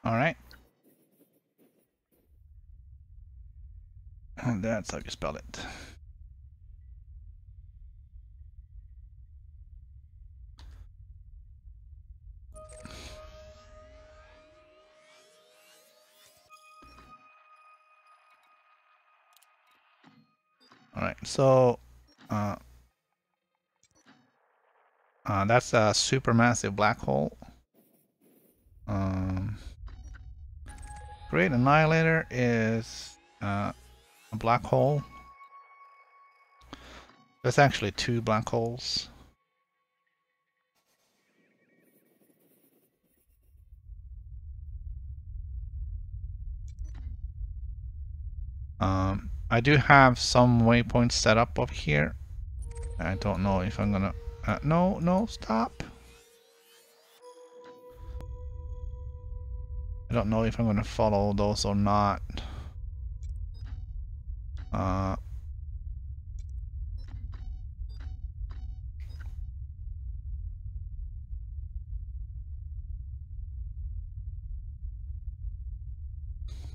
Alright. And that's how you spell it. Alright, so that's a supermassive black hole. Great Annihilator is a black hole. There's actually two black holes. I do have some waypoints set up up here. I don't know if I'm gonna... no, stop! I don't know if I'm gonna follow those or not.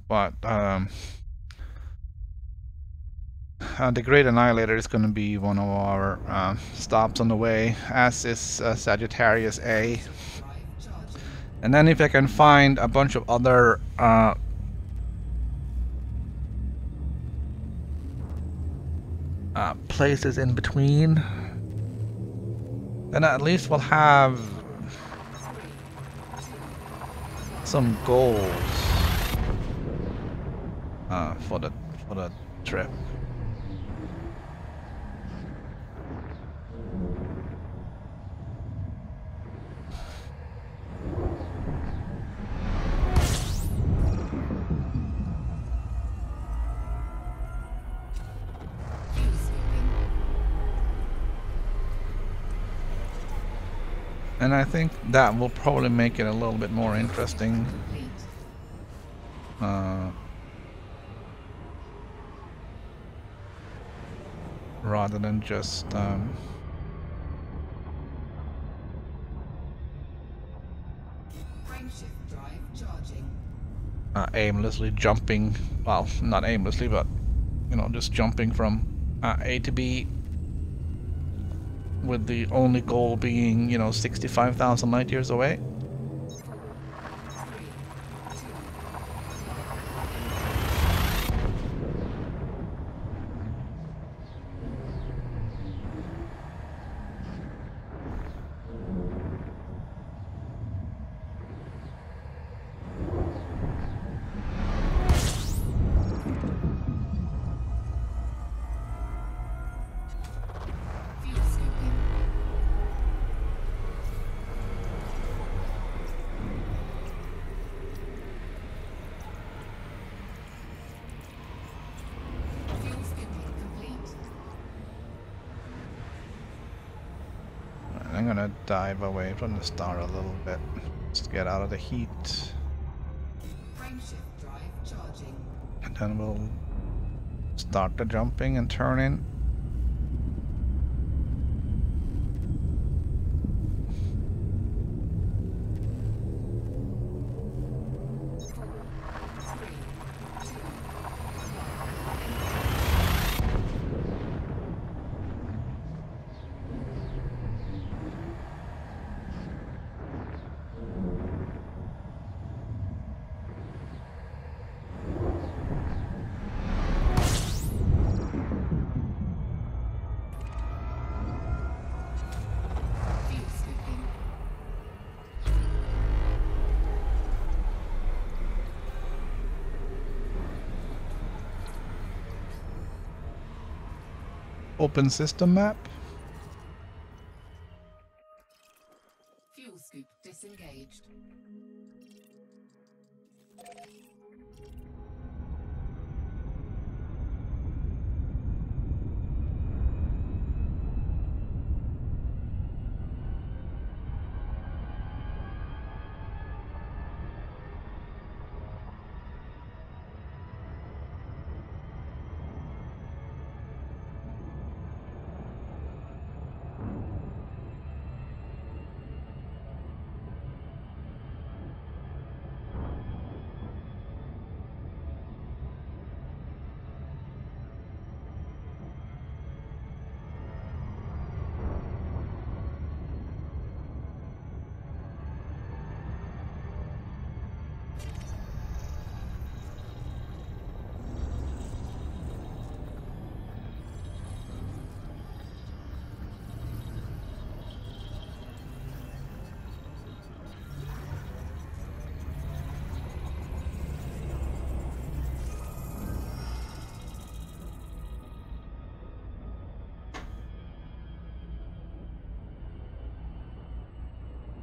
But the Great Annihilator is going to be one of our stops on the way, as is Sagittarius A. And then if I can find a bunch of other places in between, then at least we'll have some goals for the trip. And I think that will probably make it a little bit more interesting. Rather than just aimlessly jumping. Well, not aimlessly, but you know, just jumping from A to B, with the only goal being, you know, 65,000 light years away. I'm gonna dive away from the star a little bit, just get out of the heat. And then we'll start the jumping and turning. Open system map. Fuel scoop disengaged.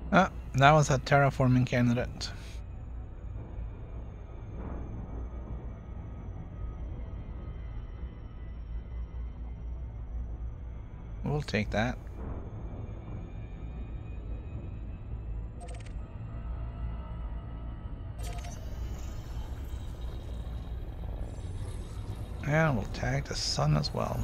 Ah, that was a terraforming candidate. We'll take that. And we'll tag the sun as well.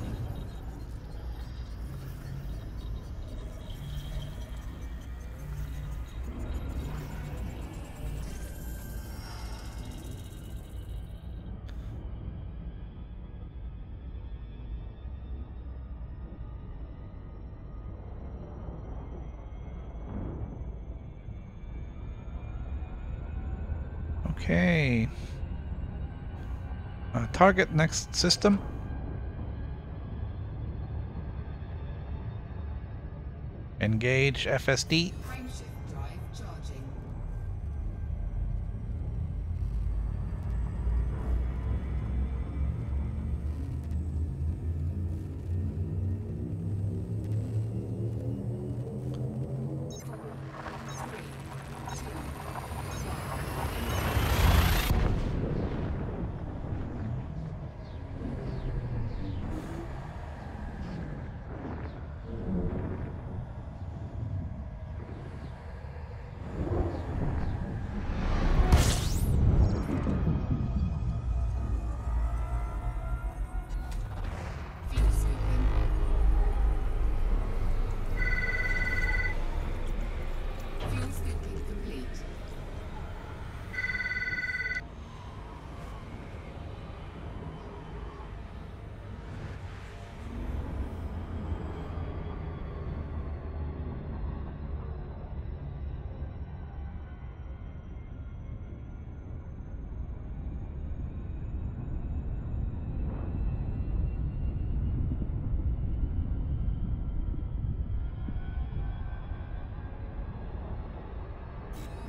Okay. Target next system. Engage FSD. Frameshift drive charging.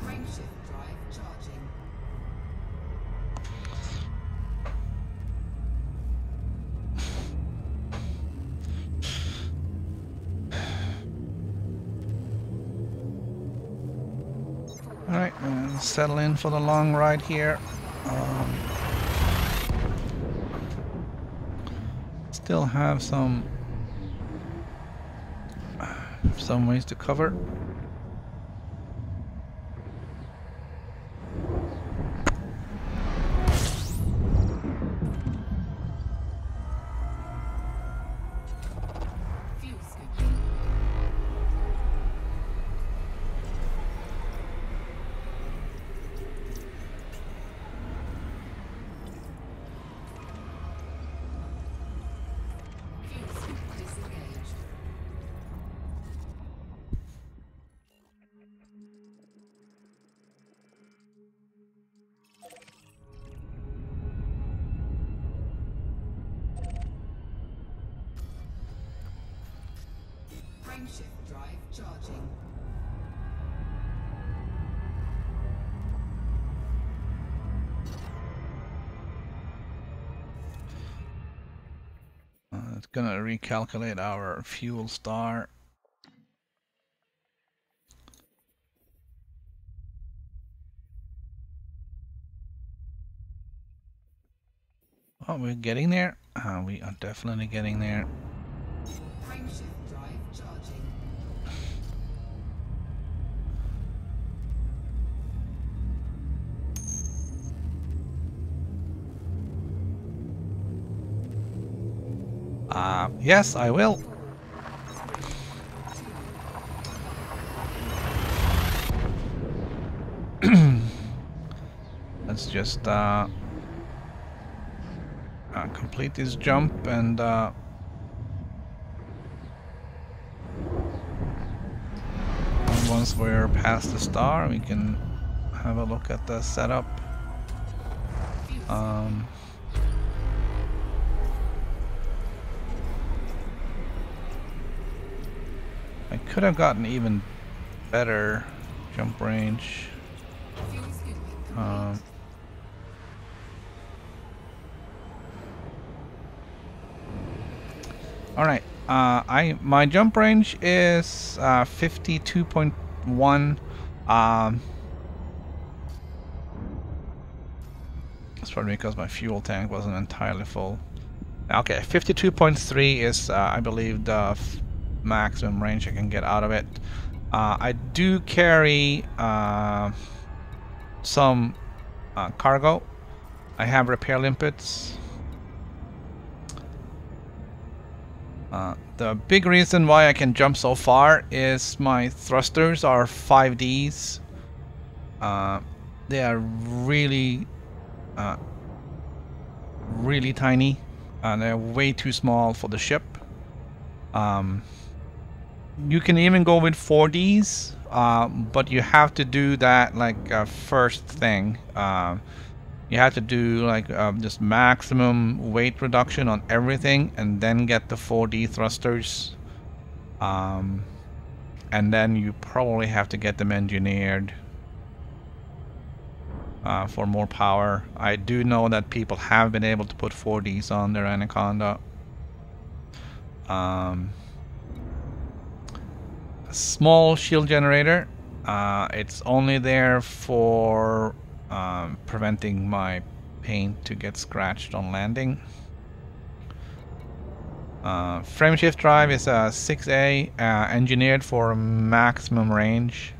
Frameshift drive charging. Alright, settle in for the long ride here. Still have some ways to cover. Frameshift drive charging. It's gonna recalculate our fuel star. Oh, we're getting there. We are definitely getting there. Frameshift drive charging. Yes, I will. Let's just complete this jump and once we're past the star, we can have a look at the setup. I could have gotten even better jump range. All right, my jump range is 52.1. That's probably because my fuel tank wasn't entirely full. Okay, 52.3 is I believe the maximum range I can get out of it. I do carry some cargo. I have repair limpets. The big reason why I can jump so far is my thrusters are 5Ds. They are really really tiny, and they're way too small for the ship. You can even go with 4Ds, but you have to do that like first thing. You have to do like just maximum weight reduction on everything, and then get the 4D thrusters. And then you probably have to get them engineered for more power. I do know that people have been able to put 4Ds on their Anaconda. Small shield generator. It's only there for preventing my paint to get scratched on landing. Frameshift drive is a 6A, engineered for maximum range.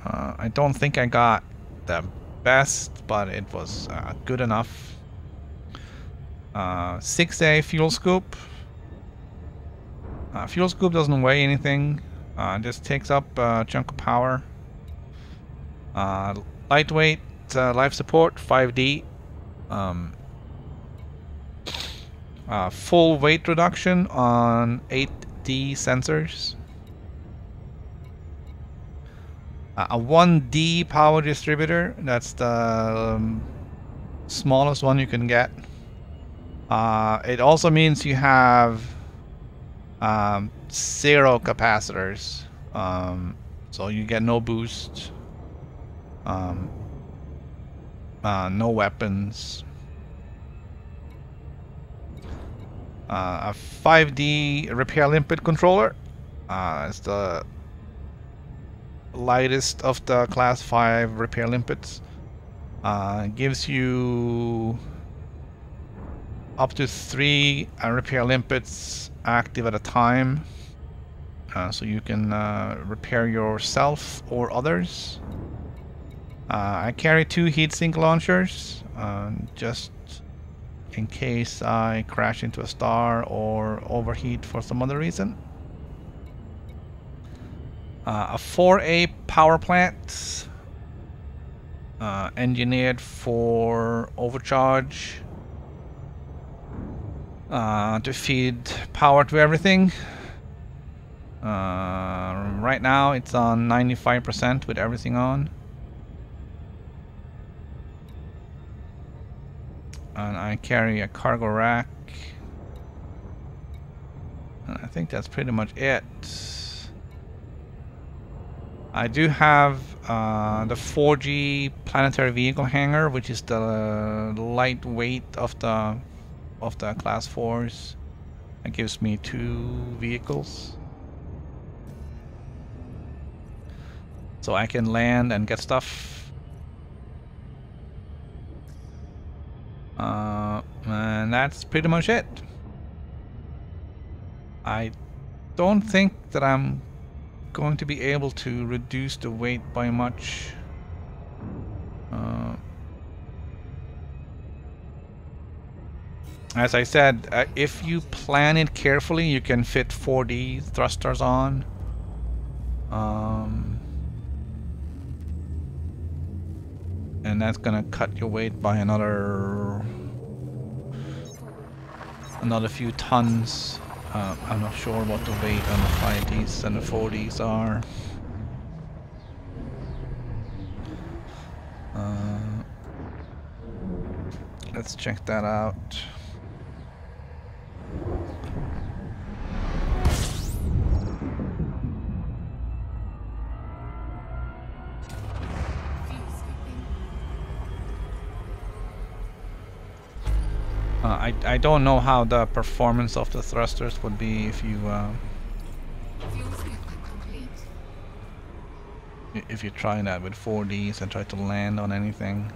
I don't think I got the best, but it was good enough. 6A fuel scoop. Fuel scoop doesn't weigh anything, just takes up a chunk of power. Lightweight life support 5D. Full weight reduction on 8D sensors. A 1D power distributor, that's the smallest one you can get. It also means you have 0 capacitors, so you get no boost, no weapons. A 5D repair limpet controller. It's the lightest of the class 5 repair limpets. Gives you up to 3 repair limpets active at a time, so you can repair yourself or others. I carry 2 heatsink launchers, just in case I crash into a star or overheat for some other reason. A 4A power plant, engineered for overcharge, to feed power to everything. Right now it's on 95% with everything on. And I carry a cargo rack. And I think that's pretty much it. I do have the 4G planetary vehicle hangar, which is the lightweight of the class 4s. That gives me 2 vehicles, so I can land and get stuff. And that's pretty much it. I don't think that I'm going to be able to reduce the weight by much. As I said, if you plan it carefully, you can fit 4D thrusters on. And that's gonna cut your weight by another few tons. I'm not sure what the weight on the 5Ds and the 4Ds are. Let's check that out. I don't know how the performance of the thrusters would be if you try that with 4Ds and try to land on anything.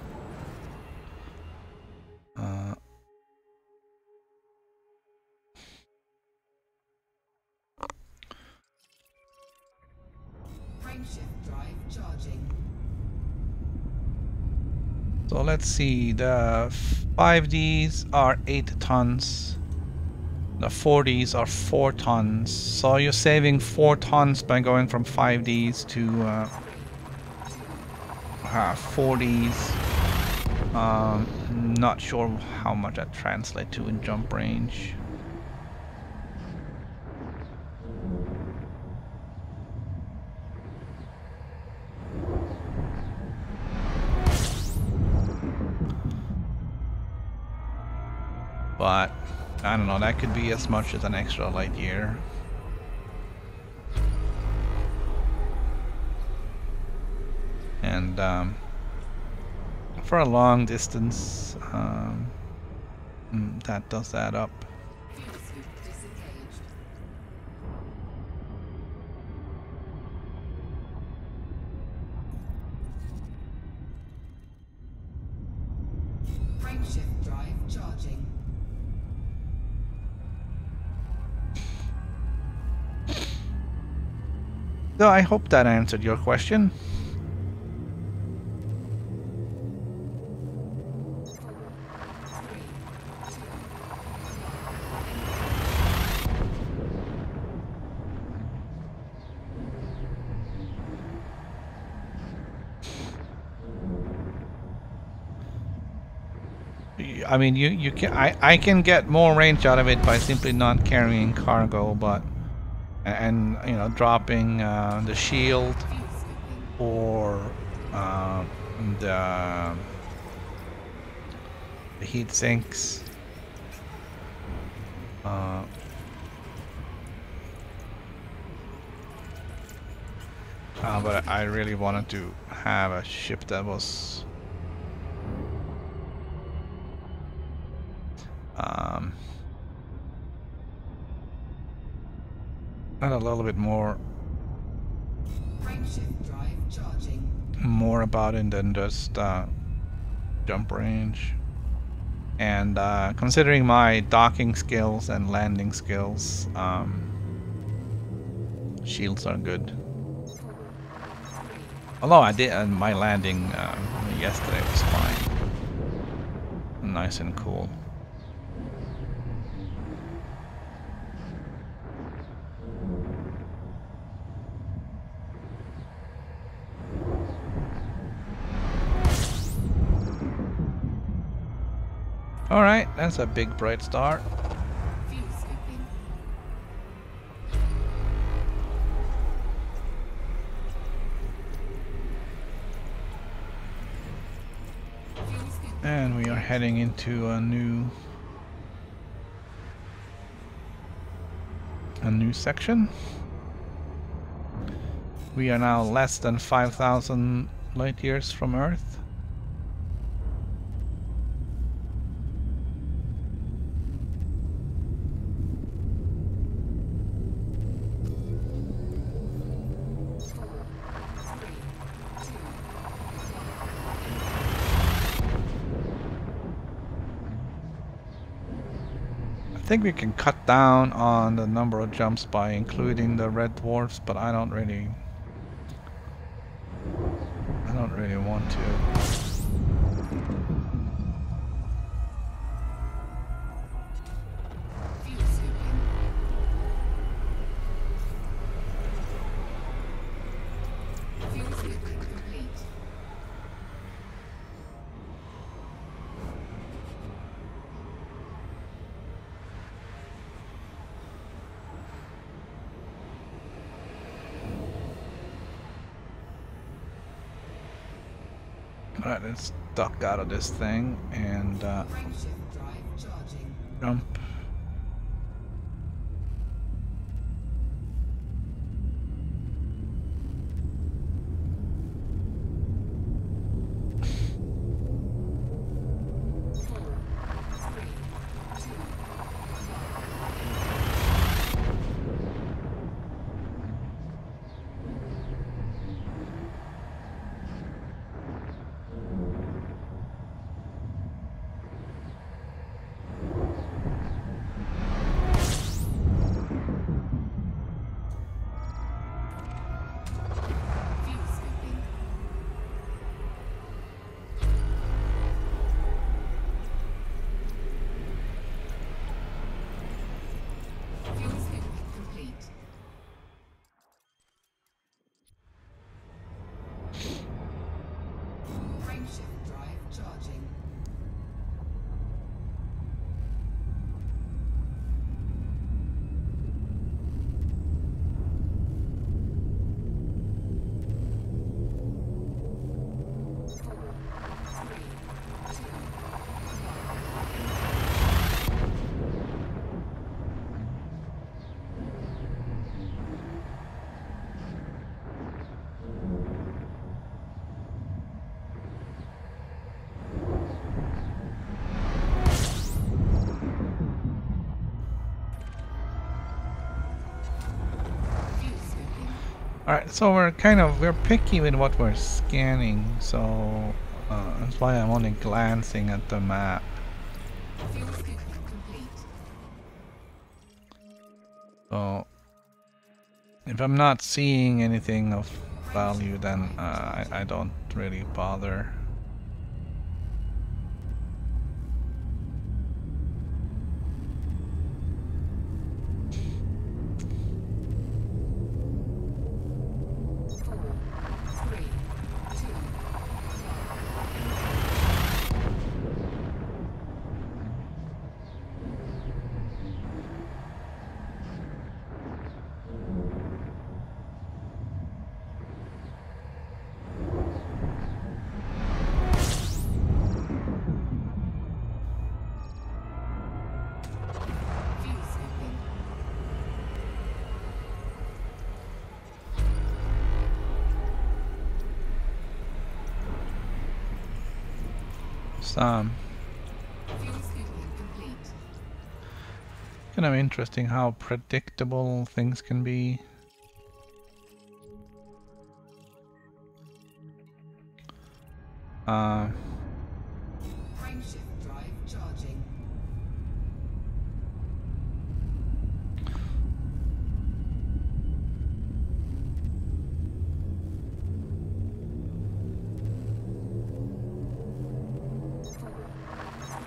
charging. So let's see, the 5Ds are 8 tons. The 4Ds are 4 tons. So you're saving 4 tons by going from 5Ds to 4Ds. Not sure how much that translates to in jump range. But I don't know, that could be as much as an extra light year. And for a long distance, that does add up. Frameshift drive charging. So I hope that answered your question. I mean, you can I can get more range out of it by simply not carrying cargo, but and you know, dropping the shield or the heat sinks. But I really wanted to have a ship that was a little bit more about it than just jump range. And considering my docking skills and landing skills, shields are good. Although I did, my landing yesterday was fine, nice and cool. All right, that's a big bright star. And we are heading into a new section. We are now less than 5,000 light years from Earth. I think we can cut down on the number of jumps by including the red dwarfs, but I don't really want to. Alright, let's duck out of this thing and jump. Alright, so we're picky with what we're scanning, so that's why I'm only glancing at the map. Fuel scooping complete. So if I'm not seeing anything of value, then I don't really bother. Fuel scooping complete. Kind of interesting how predictable things can be. Frameshift drive charging.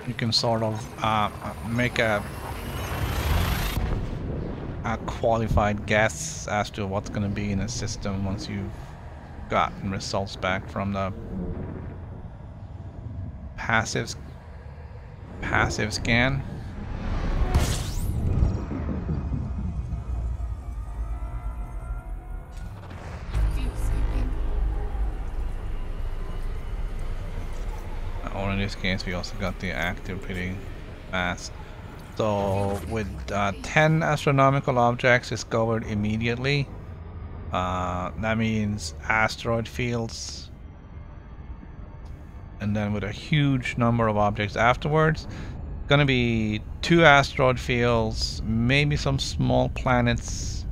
You can sort of make a qualified guess as to what's going to be in a system once you've gotten results back from the passive scan. Fuel scooping. Or in this case, we also got the active pretty fast. So with 10 astronomical objects discovered immediately, that means asteroid fields, and then with a huge number of objects afterwards, gonna be 2 asteroid fields, maybe some small planets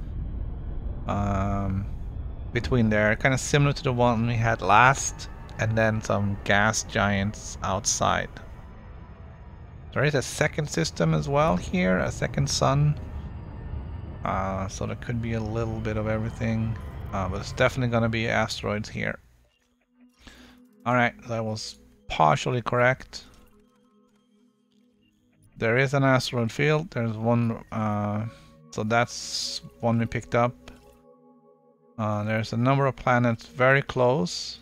between there, kind of similar to the one we had last, and then some gas giants outside. There is a second system as well here, a second sun. So there could be a little bit of everything, but it's definitely going to be asteroids here. Alright, that was partially correct. There is an asteroid field. There's one, so that's one we picked up. There's a number of planets very close.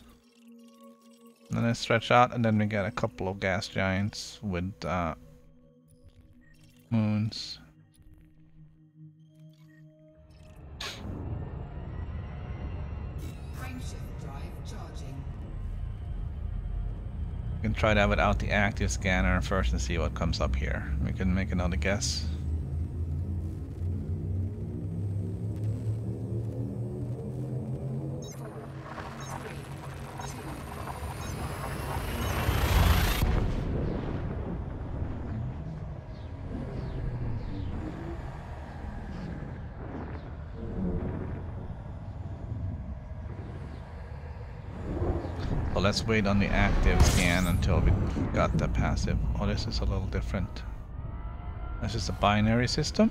And then they stretch out, and then we get a couple of gas giants with moons. Frameshift drive charging. We can try that without the active scanner first and see what comes up here. We can make another guess. So let's wait on the active scan until we got the passive. Oh, this is a little different. This is a binary system.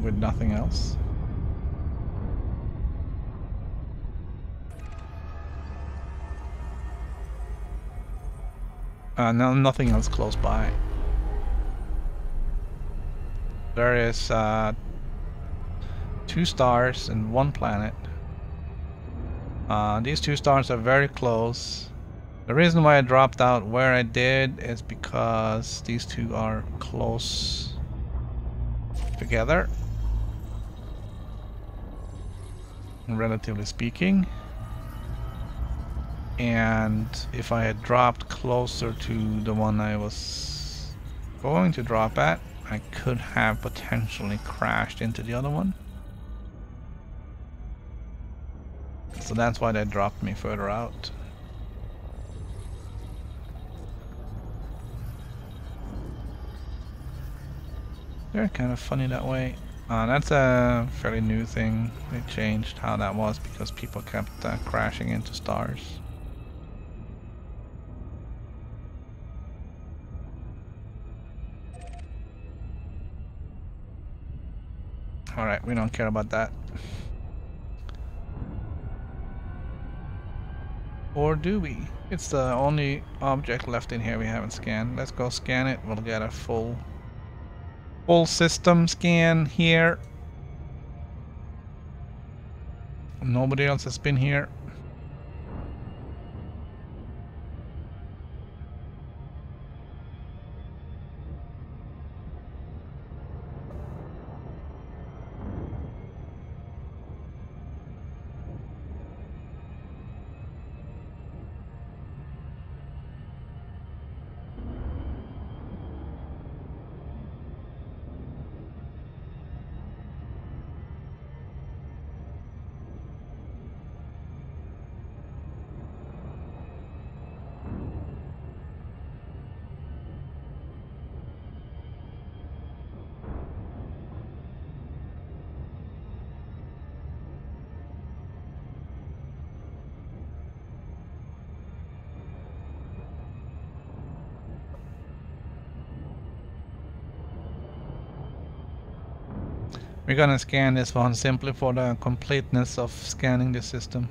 With nothing else. No, nothing else close by. There is 2 stars and 1 planet. These 2 stars are very close. The reason why I dropped out where I did is because these 2 are close together, relatively speaking. And if I had dropped closer to the one I was going to drop at, I could have potentially crashed into the other one. So that's why they dropped me further out. They're kind of funny that way. That's a fairly new thing. They changed how that was because people kept crashing into stars. Alright, we don't care about that. Or do we? It's the only object left in here we haven't scanned. Let's go scan it. We'll get a full system scan here. Nobody else has been here. We're gonna scan this one simply for the completeness of scanning the system.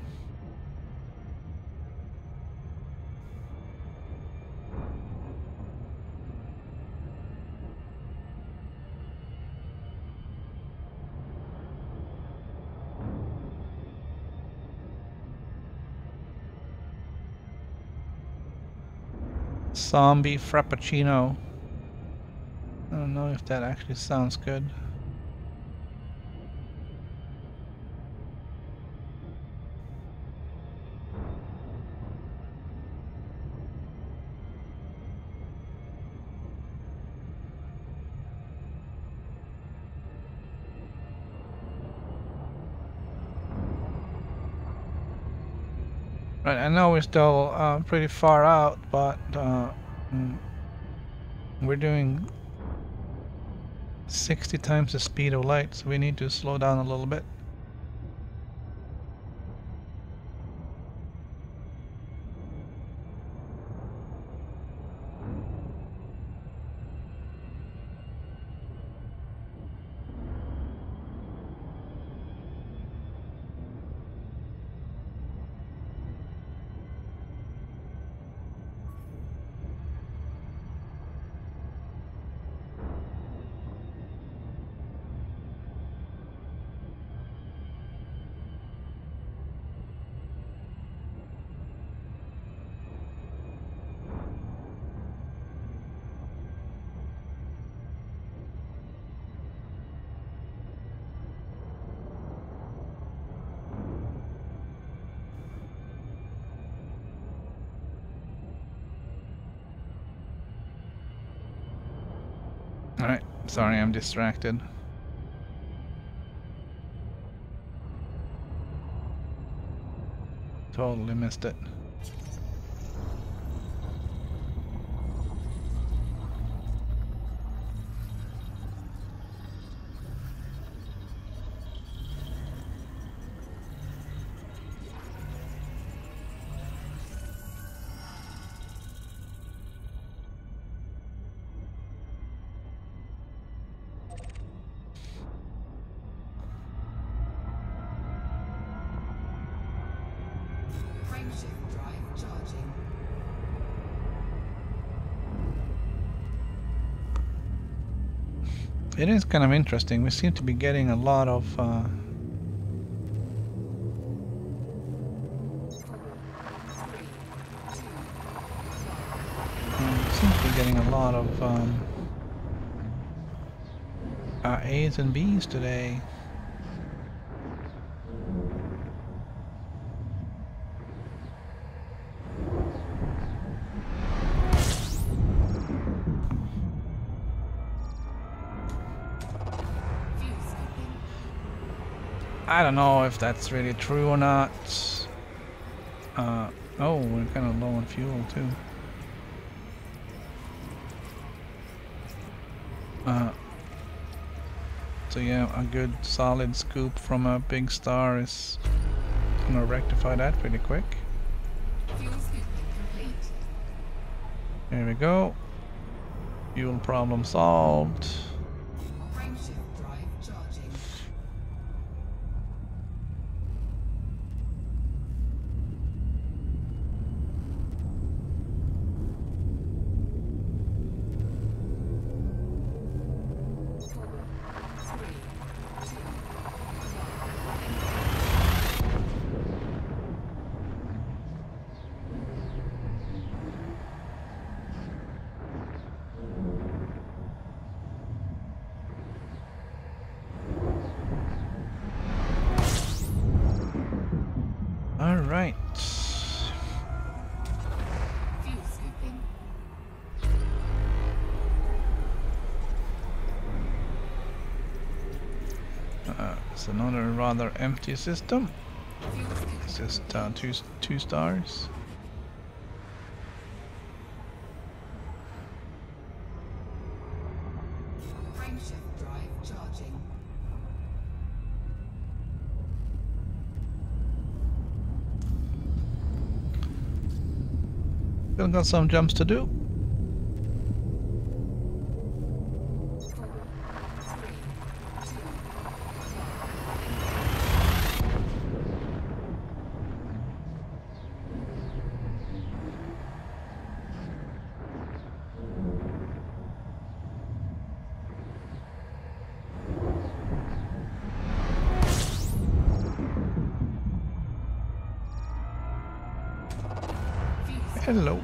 Zombie Frappuccino. I don't know if that actually sounds good. Right, I know we're still pretty far out, but we're doing 60 times the speed of light, so we need to slow down a little bit. Alright, sorry I'm distracted. Totally missed it. Frameshift drive charging. It is kind of interesting. We seem to be getting a lot of A's and B's today. I don't know if that's really true or not. Oh, we're kind of low on fuel too. So yeah, a good solid scoop from a big star is gonna rectify that pretty quick. Fuel scooping complete. There we go. Fuel problem solved. Frameshift drive charging. All right. Fuel scooping. It's another rather empty system. Fuel scooping. It's just two stars. Frameshift drive charging. Still got some jumps to do. Hello.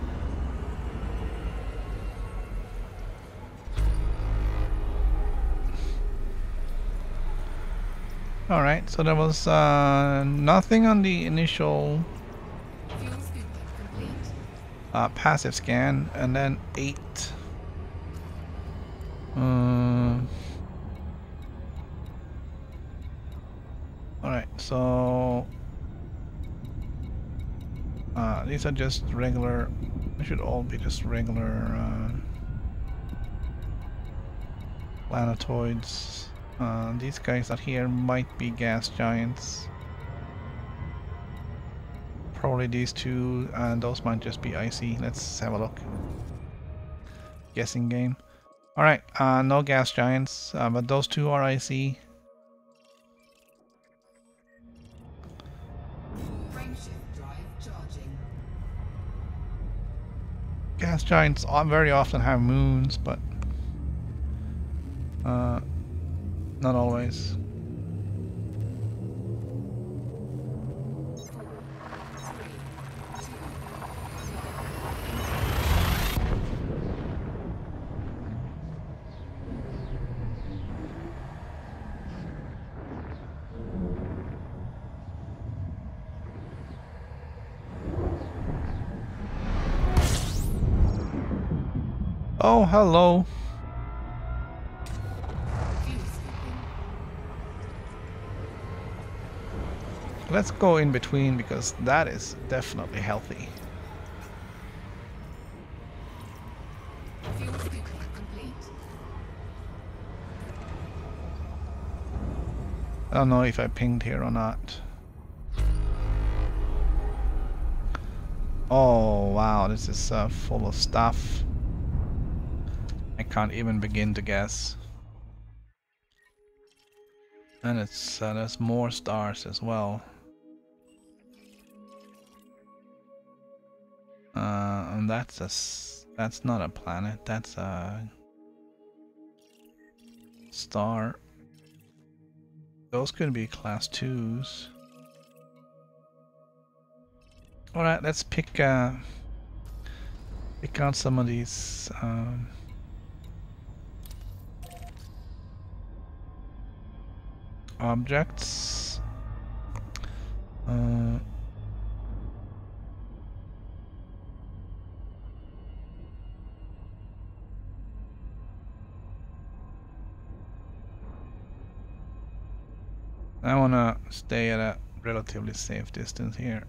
Alright, so there was nothing on the initial Fuel scooping complete. passive scan, and then 8. Alright, so these are just regular. They should all be just regular planetoids. These guys out here might be gas giants. Probably these two, and those might just be icy. Let's have a look. Guessing game. Alright, no gas giants, but those two are icy. Frameshift drive charging. Gas giants very often have moons, but not always. Oh, hello. Fuel scooping. Let's go in between because that is definitely healthy. Fuel scooping complete. I don't know if I pinged here or not. Oh, wow, this is full of stuff. I can't even begin to guess. And it's there's more stars as well. And that's not a planet. That's a star. Those could be class 2s. All right, let's pick out some of these. Objects. I want to stay at a relatively safe distance here.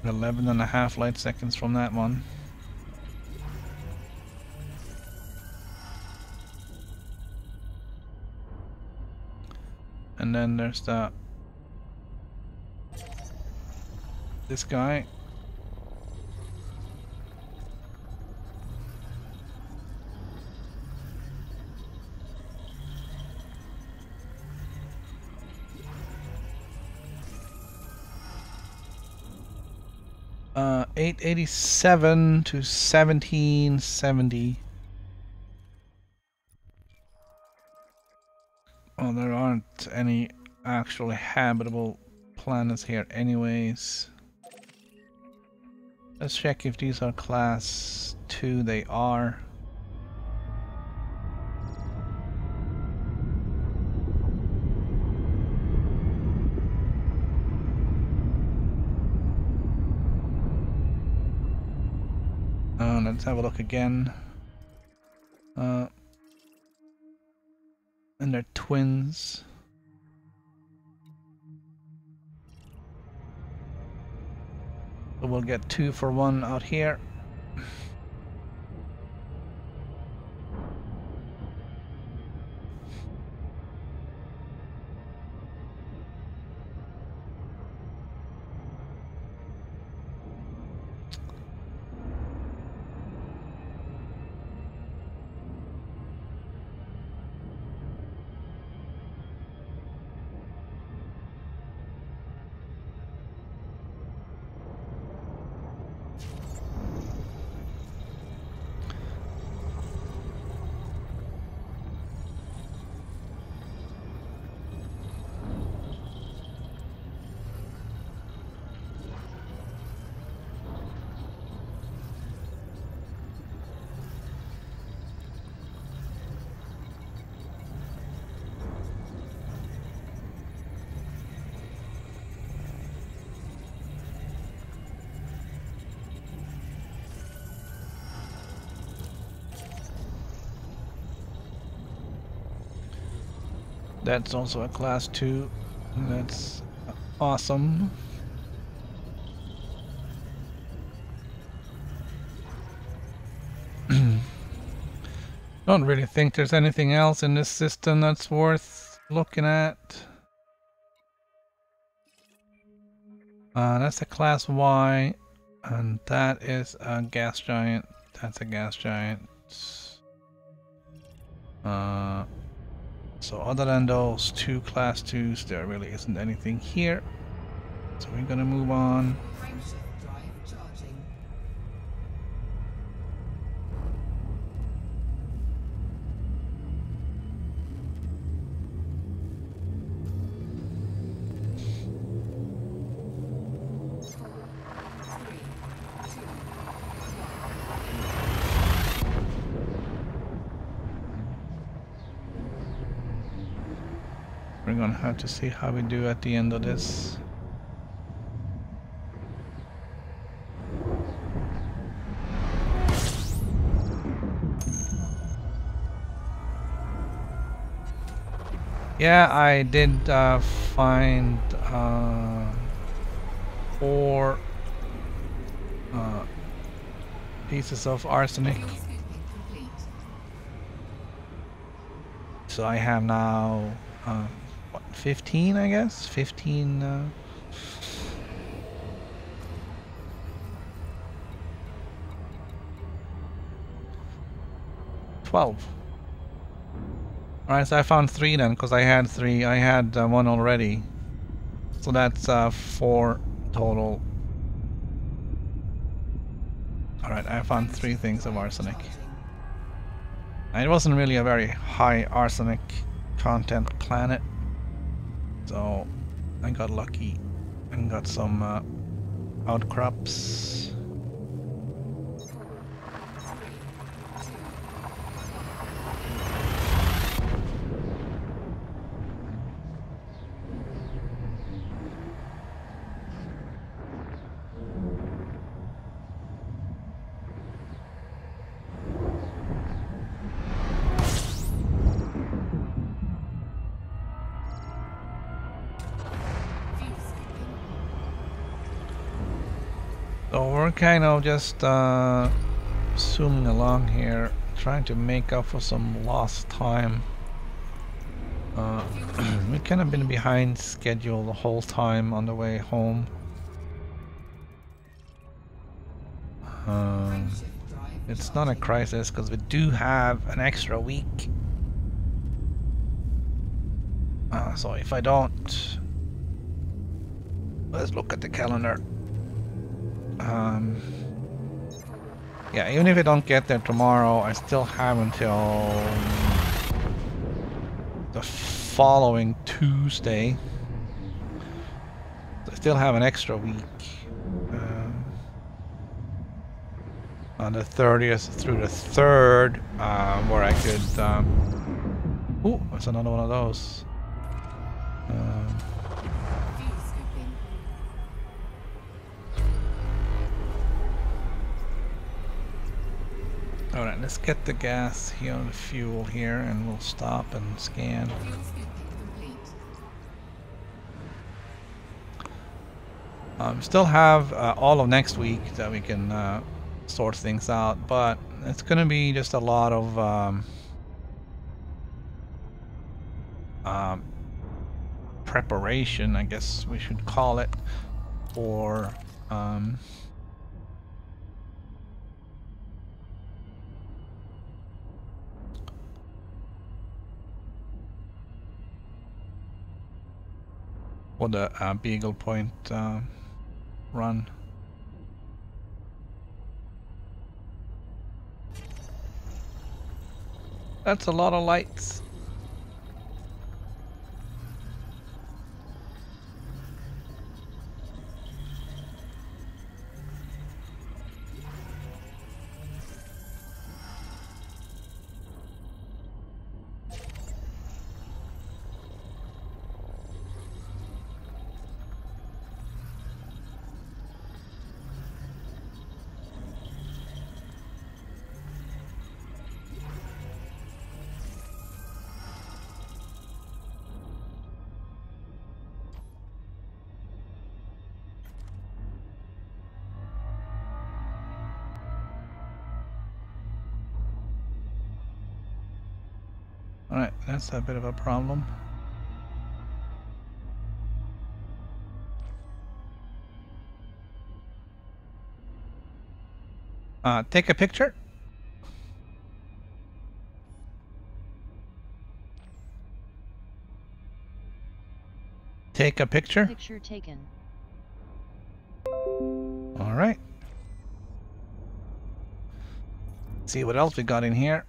11.5 light seconds from that one. And then there's this guy. Uh, 887 to 1770. Well, there aren't any actually habitable planets here anyways. Let's check if these are class 2. They are. Let's have a look again. And they're twins. So we'll get 2 for 1 out here. That's also a class 2. That's awesome. Don't really think there's anything else in this system that's worth looking at. That's a class Y, and that is a gas giant. That's a gas giant. So other than those 2 class 2s, there really isn't anything here. So we're gonna move on. Frameshift drive charging. We're gonna have to see how we do at the end of this. Yeah, I did find 4 pieces of arsenic. Fuel scooping complete. So I have now what, 15, I guess? 15 12. Alright, so I found 3 then, because I had 3. I had 1 already. So that's 4 total. Alright, I found 3 things of arsenic. And it wasn't really a very high arsenic content planet. So I got lucky and got some outcrops. we're kind of just zooming along here, trying to make up for some lost time. We've kind of been behind schedule the whole time on the way home. It's not a crisis because we do have an extra week. So if I don't, let's look at the calendar. Yeah, even if I don't get there tomorrow, I still have until the following Tuesday. I still have an extra week. On the 30th through the 3rd, where I could... ooh, that's another one of those. Alright, let's get the gas here, the fuel here, and we'll stop and scan. Still have all of next week that we can sort things out, but it's gonna be just a lot of preparation, I guess we should call it, for the Beagle Point run. That's a lot of lights. Alright, that's a bit of a problem. Take a picture. Take a picture. Picture taken. Alright. See what else we got in here.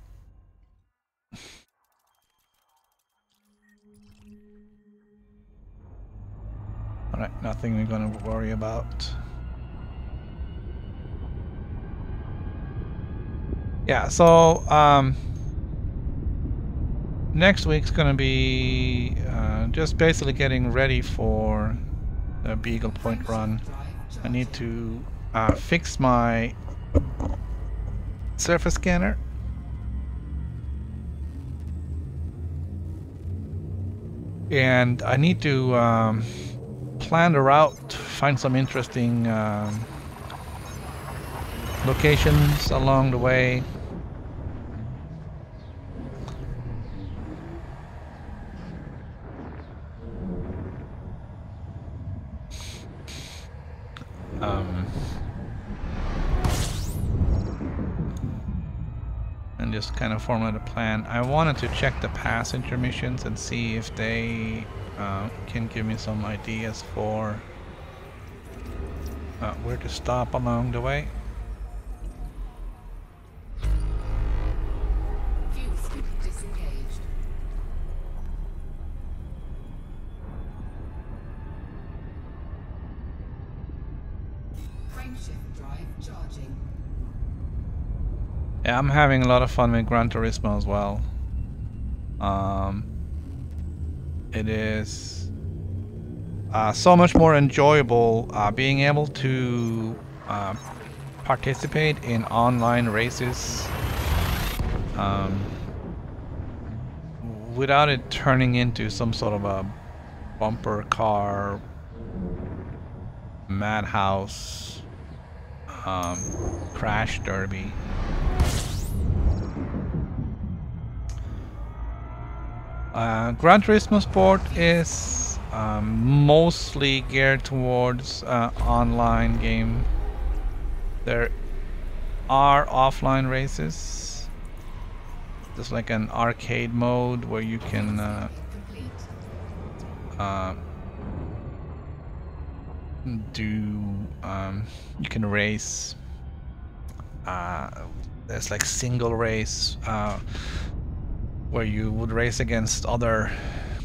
Alright, nothing we're gonna worry about. Yeah, so next week's gonna be just basically getting ready for the Beagle Point run. I need to fix my surface scanner. And I need to plan the route, find some interesting locations along the way. And just kind of formulate a plan. I wanted to check the passenger missions and see if they can give me some ideas for where to stop along the way. Yeah, I'm having a lot of fun with Gran Turismo as well. It is so much more enjoyable being able to participate in online races without it turning into some sort of a bumper car madhouse crash derby. Gran Turismo Sport is mostly geared towards online game. There are offline races, just like an arcade mode where you can you can race. There's like single race where you would race against other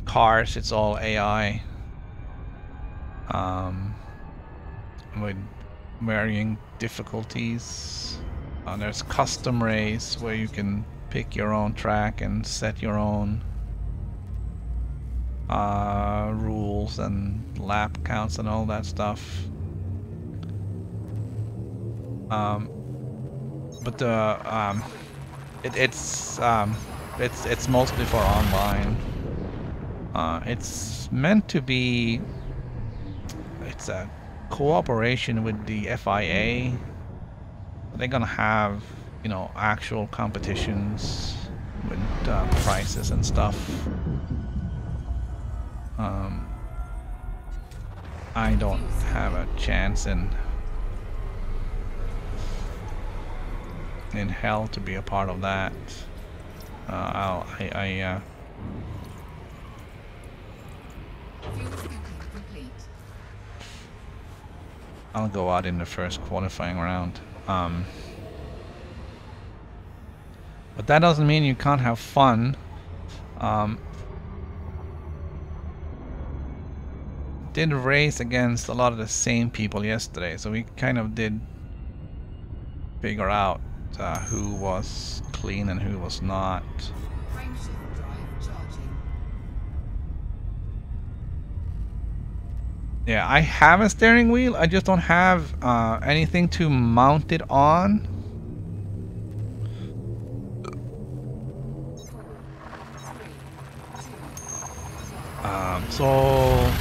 cars. It's all AI with varying difficulties. There's custom race where you can pick your own track and set your own rules and lap counts and all that stuff. But it's mostly for online. It's meant to be. It's a cooperation with the FIA. They're gonna have, you know, actual competitions with prices and stuff. I don't have a chance in hell to be a part of that. I'll go out in the first qualifying round. But that doesn't mean you can't have fun. Did race against a lot of the same people yesterday, so we kind of did figure out who was clean and who was not. Yeah, I have a steering wheel, I just don't have anything to mount it on. So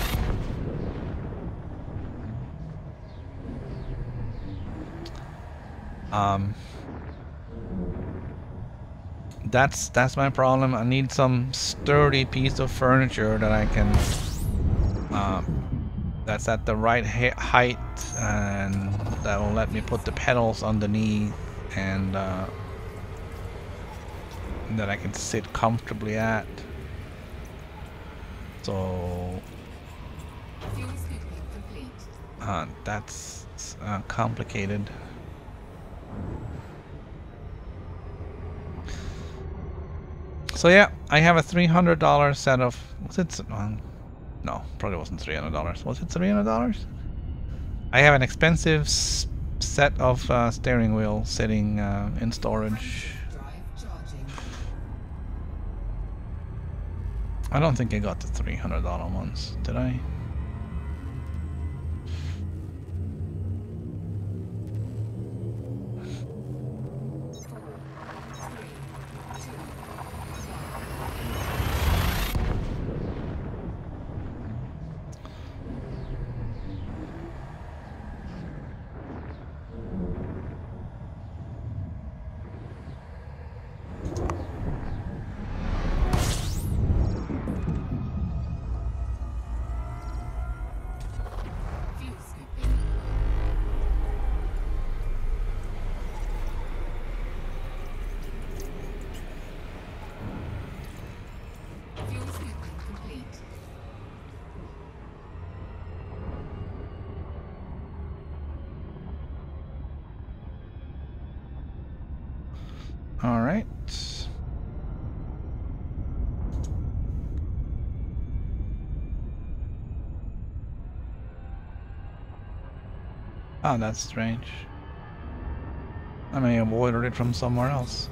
that's my problem. I need some sturdy piece of furniture that I can that's at the right height and that will let me put the pedals underneath and that I can sit comfortably at. So that's complicated. So yeah, I have a $300 set of. Was it? No, probably wasn't $300. Was it $300? I have an expensive set of steering wheel sitting in storage. I don't think I got the $300 ones, did I? All right. Oh, that's strange. I may have ordered it from somewhere else.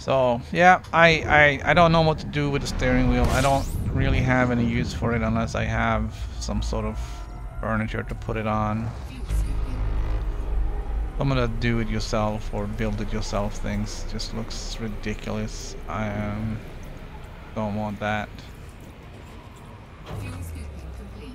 So yeah, I don't know what to do with the steering wheel. I don't really have any use for it unless I have some sort of furniture to put it on. Some of the do-it-yourself or build-it-yourself things just looks ridiculous. I don't want that. Fuel scooping complete.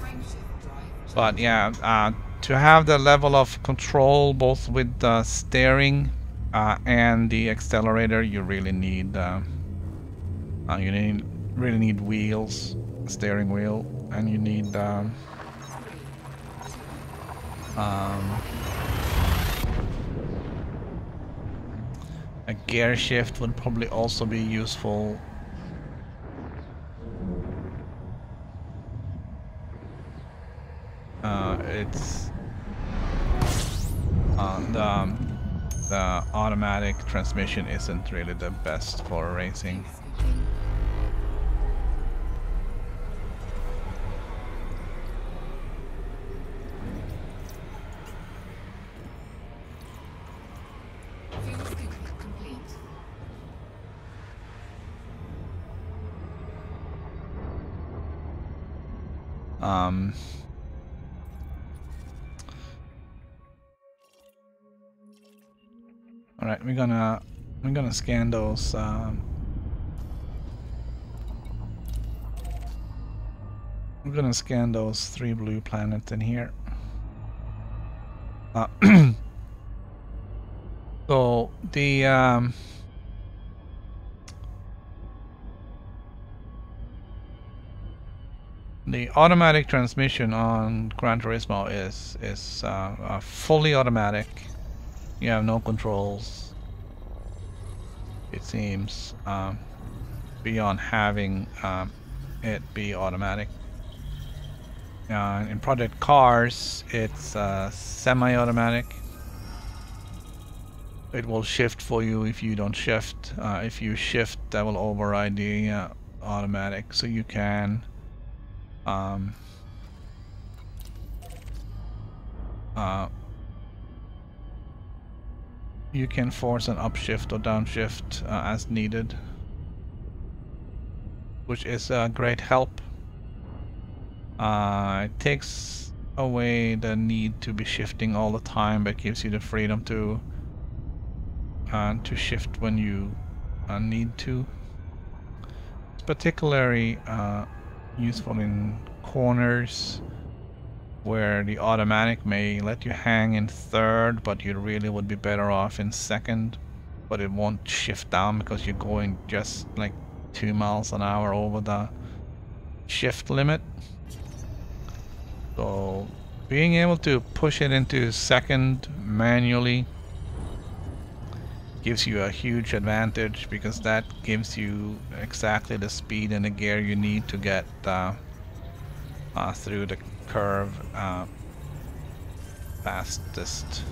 Crankshaft drive. But yeah, to have the level of control both with the steering and the accelerator, you really need really need wheels, steering wheel, and you need a gear shift would probably also be useful. It's the automatic transmission isn't really the best for racing. Fuel scooping complete. All right, we're gonna scan those. We're gonna scan those 3 blue planets in here. So the automatic transmission on Gran Turismo is fully automatic. You have no controls, it seems, beyond having it be automatic. In Project Cars, it's semi-automatic. It will shift for you if you don't shift. If you shift, that will override the automatic, so you can you can force an upshift or downshift as needed, which is a great help. It takes away the need to be shifting all the time, but gives you the freedom to shift when you need to. It's particularly useful in corners where the automatic may let you hang in third, but you really would be better off in second, but it won't shift down because you're going just like 2 miles an hour over the shift limit. So being able to push it into second manually gives you a huge advantage, because that gives you exactly the speed and the gear you need to get through the curve fastest.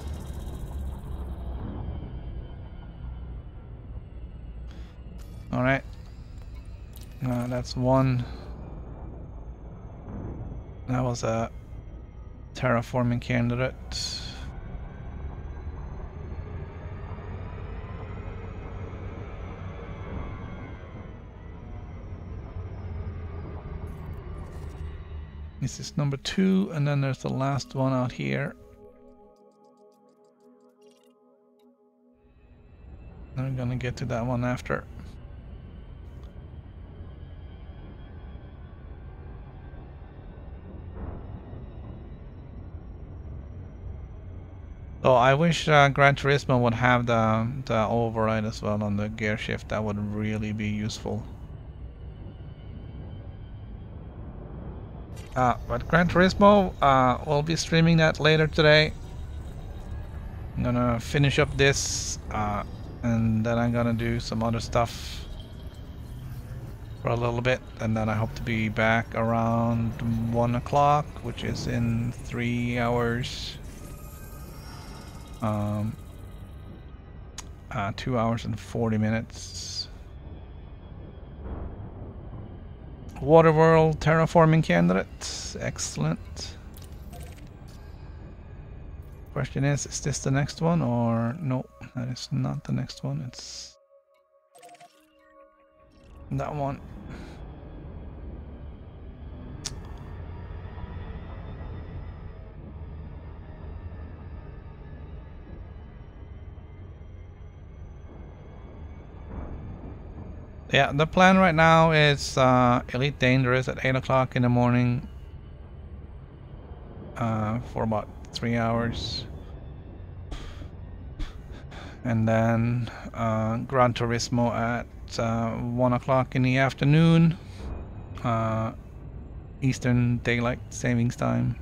All right, that's one. That was a terraforming candidate. This is number 2, and then there's the last one out here. I'm gonna get to that one after. So I wish Gran Turismo would have the override as well on the gear shift. That would really be useful. But Gran Turismo, we'll be streaming that later today. I'm gonna finish up this, and then I'm gonna do some other stuff for a little bit, and then I hope to be back around 1 o'clock, which is in 3 hours. 2 hours and 40 minutes. Waterworld terraforming candidates. Excellent. Question is this the next one or no? That is not the next one. It's that one. Yeah, the plan right now is Elite Dangerous at 8 o'clock in the morning for about 3 hours. And then Gran Turismo at 1 o'clock in the afternoon, Eastern Daylight Savings Time.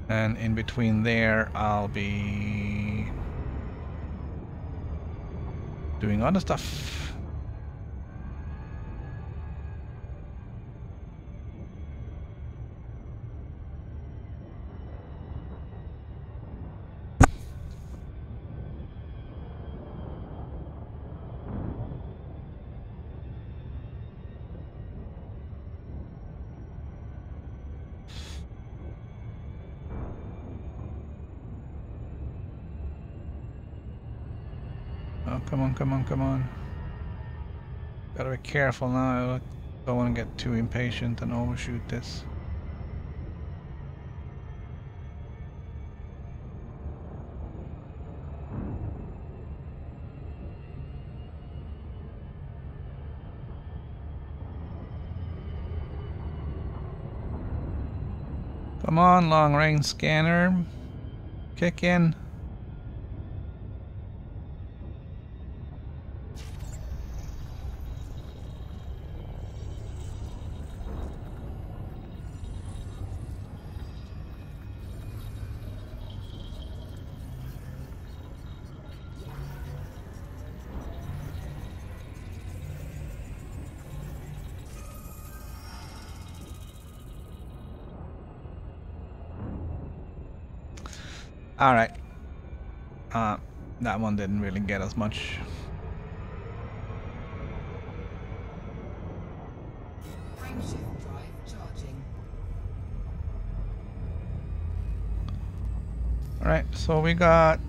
And in between there, I'll be doing other stuff. Oh, come on, come on, come on. Gotta be careful now. I don't want to get too impatient and overshoot this. Come on, long range scanner. Kick in. Alright. That one didn't really get as much. Frameshift drive charging. Alright, so we got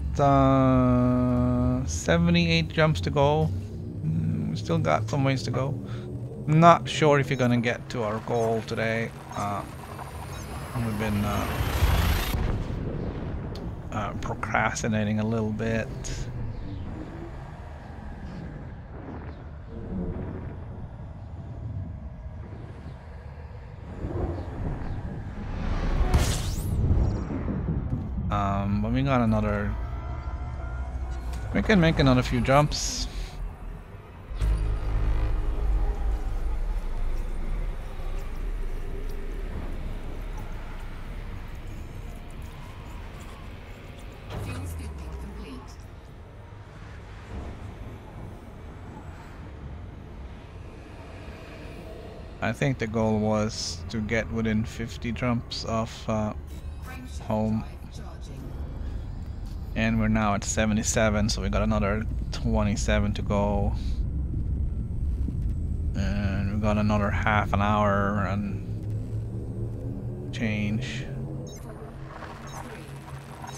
78 jumps to go. We still got some ways to go. Not sure if you're gonna get to our goal today. We've been procrastinating a little bit. But we got another. We can make another few jumps. I think the goal was to get within 50 jumps of home. And we're now at 77, so we got another 27 to go. And we got another half an hour and change.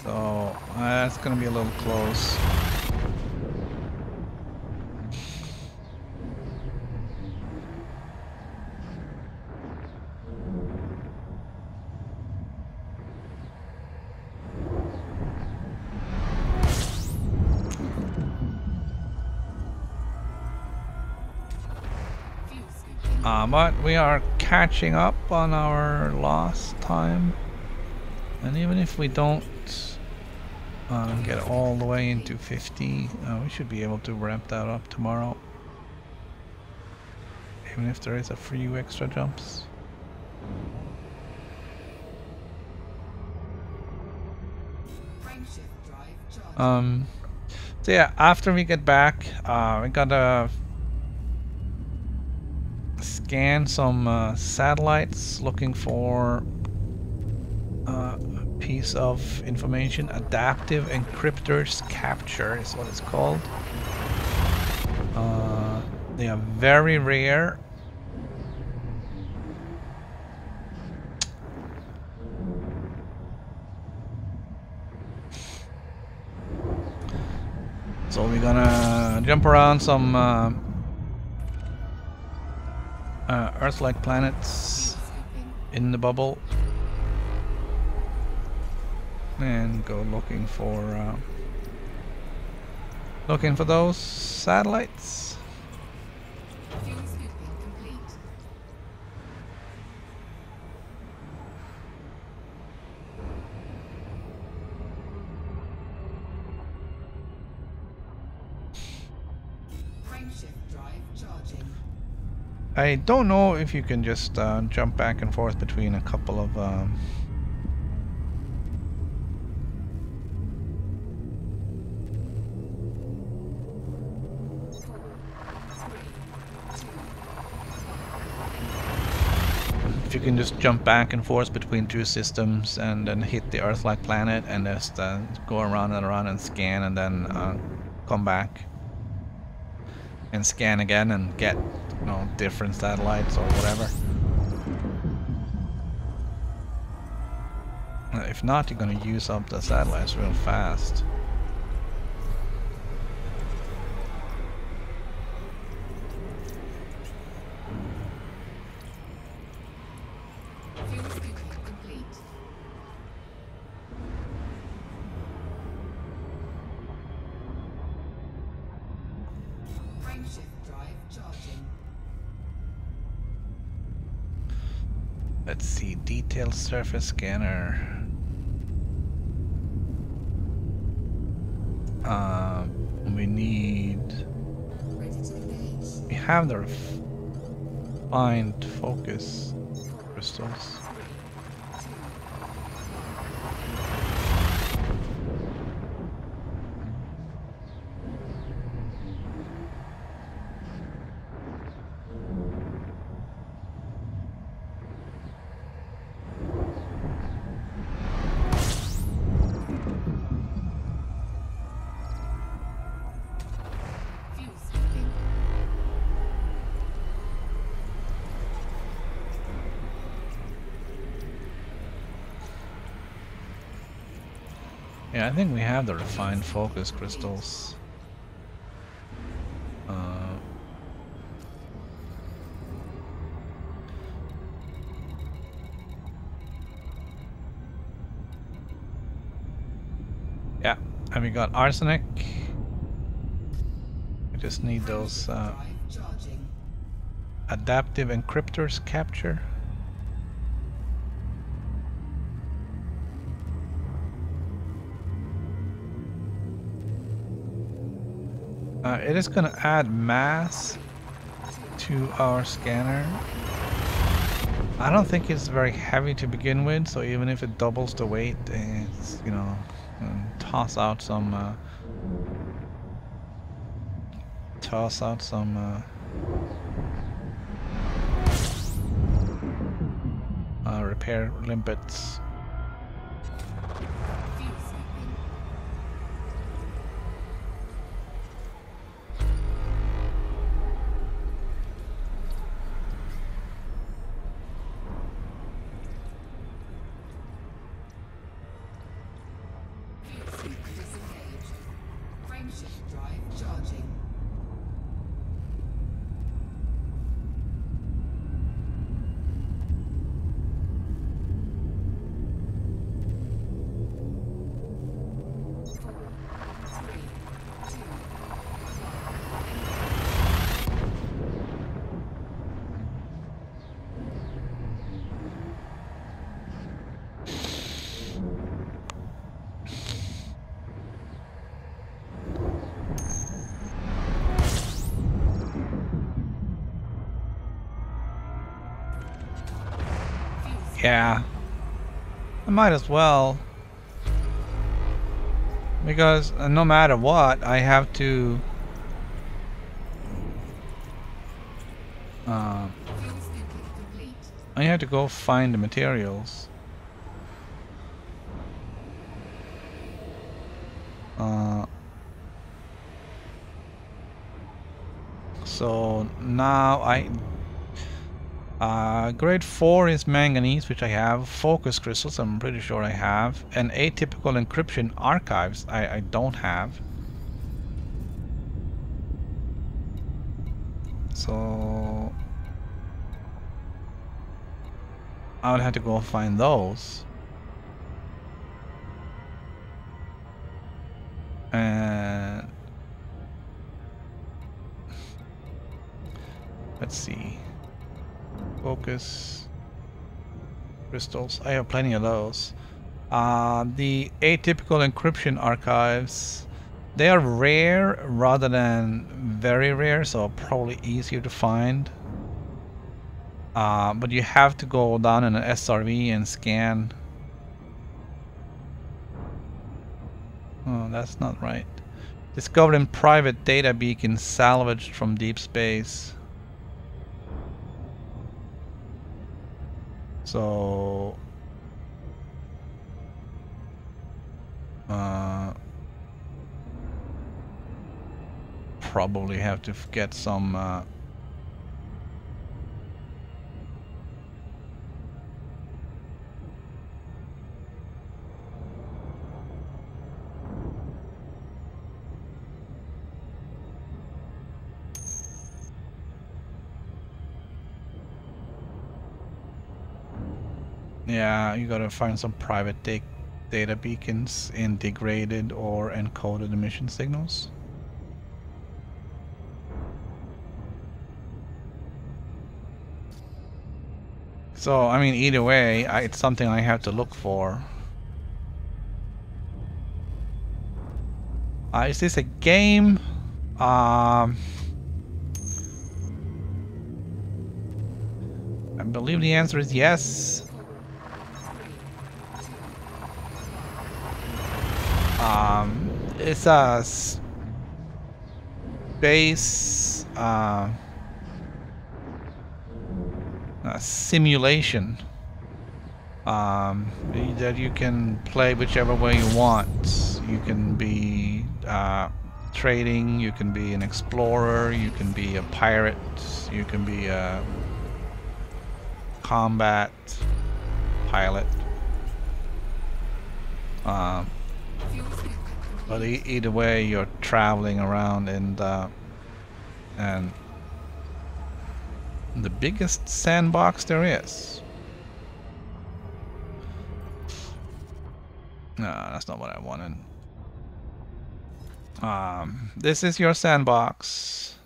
So that's gonna be a little close. But we are catching up on our lost time, and even if we don't get all the way into 50, we should be able to ramp that up tomorrow, even if there is a few extra jumps. So yeah, after we get back, we gotta scan some satellites looking for a piece of information. Adaptive encryptors capture is what it's called. They are very rare. So we're gonna jump around some Earth-like planets in the bubble and go looking for those satellites. Fuel scooping complete. Frameshift drive charging. I don't know if you can just jump back and forth between a couple of if you can just jump back and forth between two systems and then hit the Earth-like planet and just go around and around and scan and then come back and scan again and get, you know, different satellites or whatever. If not, you're gonna use up the satellites real fast. Fuel scooping complete. Frameshift drive charging. Let's see, detailed surface scanner. We need. Ready to engage. We have the refined focus crystals. Fuel scooping. Yeah, I think we have the refined focus crystals. Yeah, and we got arsenic. We just need those Drive charging. adaptive encryptors capture. It is going to add mass to our scanner. I don't think it's very heavy to begin with, so even if it doubles the weight, it's, you know, toss out some repair limpets. Fuel scooping. Fuel scoop disengaged. Frameshift drive charging. Yeah, I might as well, because no matter what, I have to Fuel I have to go find the materials. So now grade 4 is manganese, which I have. Focus crystals, I'm pretty sure I have. And atypical encryption archives, I don't have. So I would have to go find those. And let's see. Focus crystals. I have plenty of those. The atypical encryption archives, they are rare rather than very rare, so probably easier to find. But you have to go down in an SRV and scan. Oh, that's not right. Discovered in private data beacon salvaged from deep space. So probably have to get some yeah, you gotta find some private data beacons in degraded or encoded emission signals. So, I mean, either way, it's something I have to look for. Is this a game? I believe the answer is yes. It's a space simulation that you can play whichever way you want. You can be trading, you can be an explorer, you can be a pirate, you can be a combat pilot. But either way, you're traveling around and the biggest sandbox there is. No, that's not what I wanted. This is your sandbox.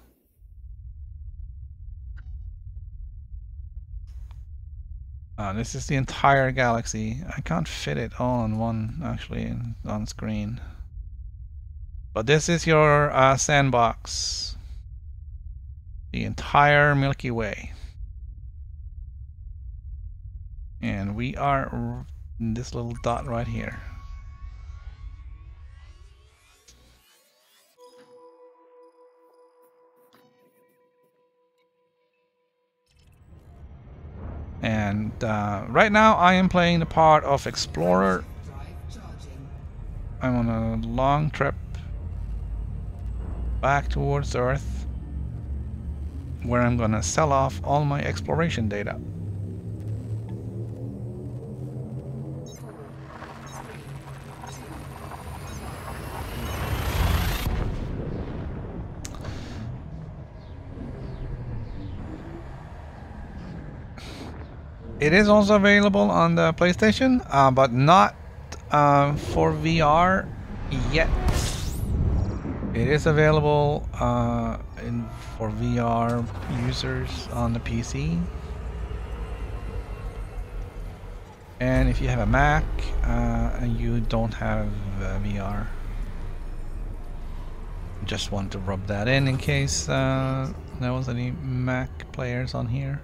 This is the entire galaxy. I can't fit it all on one, actually, on screen. But this is your sandbox. The entire Milky Way. And we are in this little dot right here. And right now I am playing the part of Explorer. I'm on a long trip back towards Earth, where I'm gonna sell off all my exploration data. It is also available on the PlayStation, but not for VR yet. It is available for VR users on the PC. And if you have a Mac and you don't have VR, just want to rub that in case there was any Mac players on here.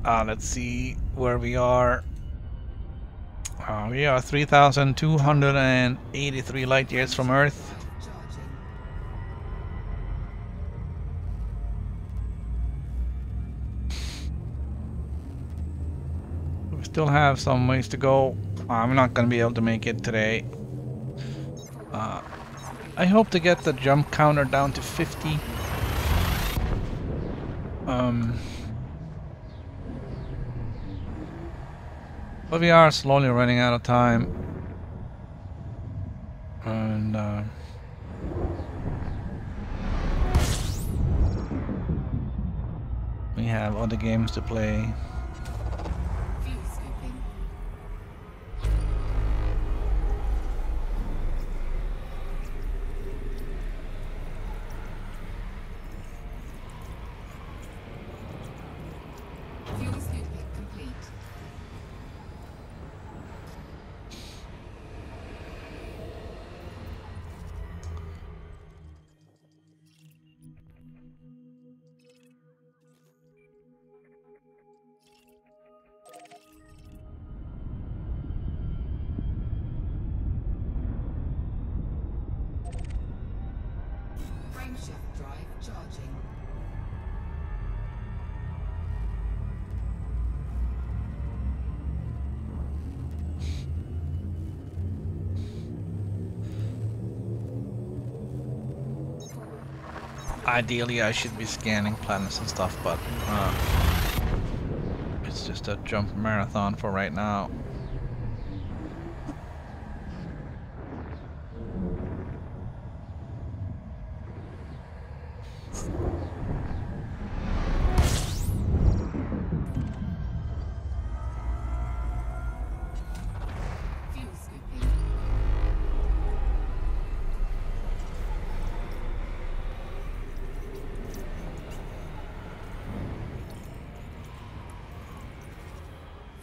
Let's see where we are. We are 3,283 light years from Earth. Charging. We still have some ways to go. I'm not going to be able to make it today. I hope to get the jump counter down to 50. But we are slowly running out of time. And we have other games to play. Fuel scooping. Fuel scooping complete. Frameshift drive charging. Ideally, I should be scanning planets and stuff, but it's just a jump marathon for right now. Fuel scooping.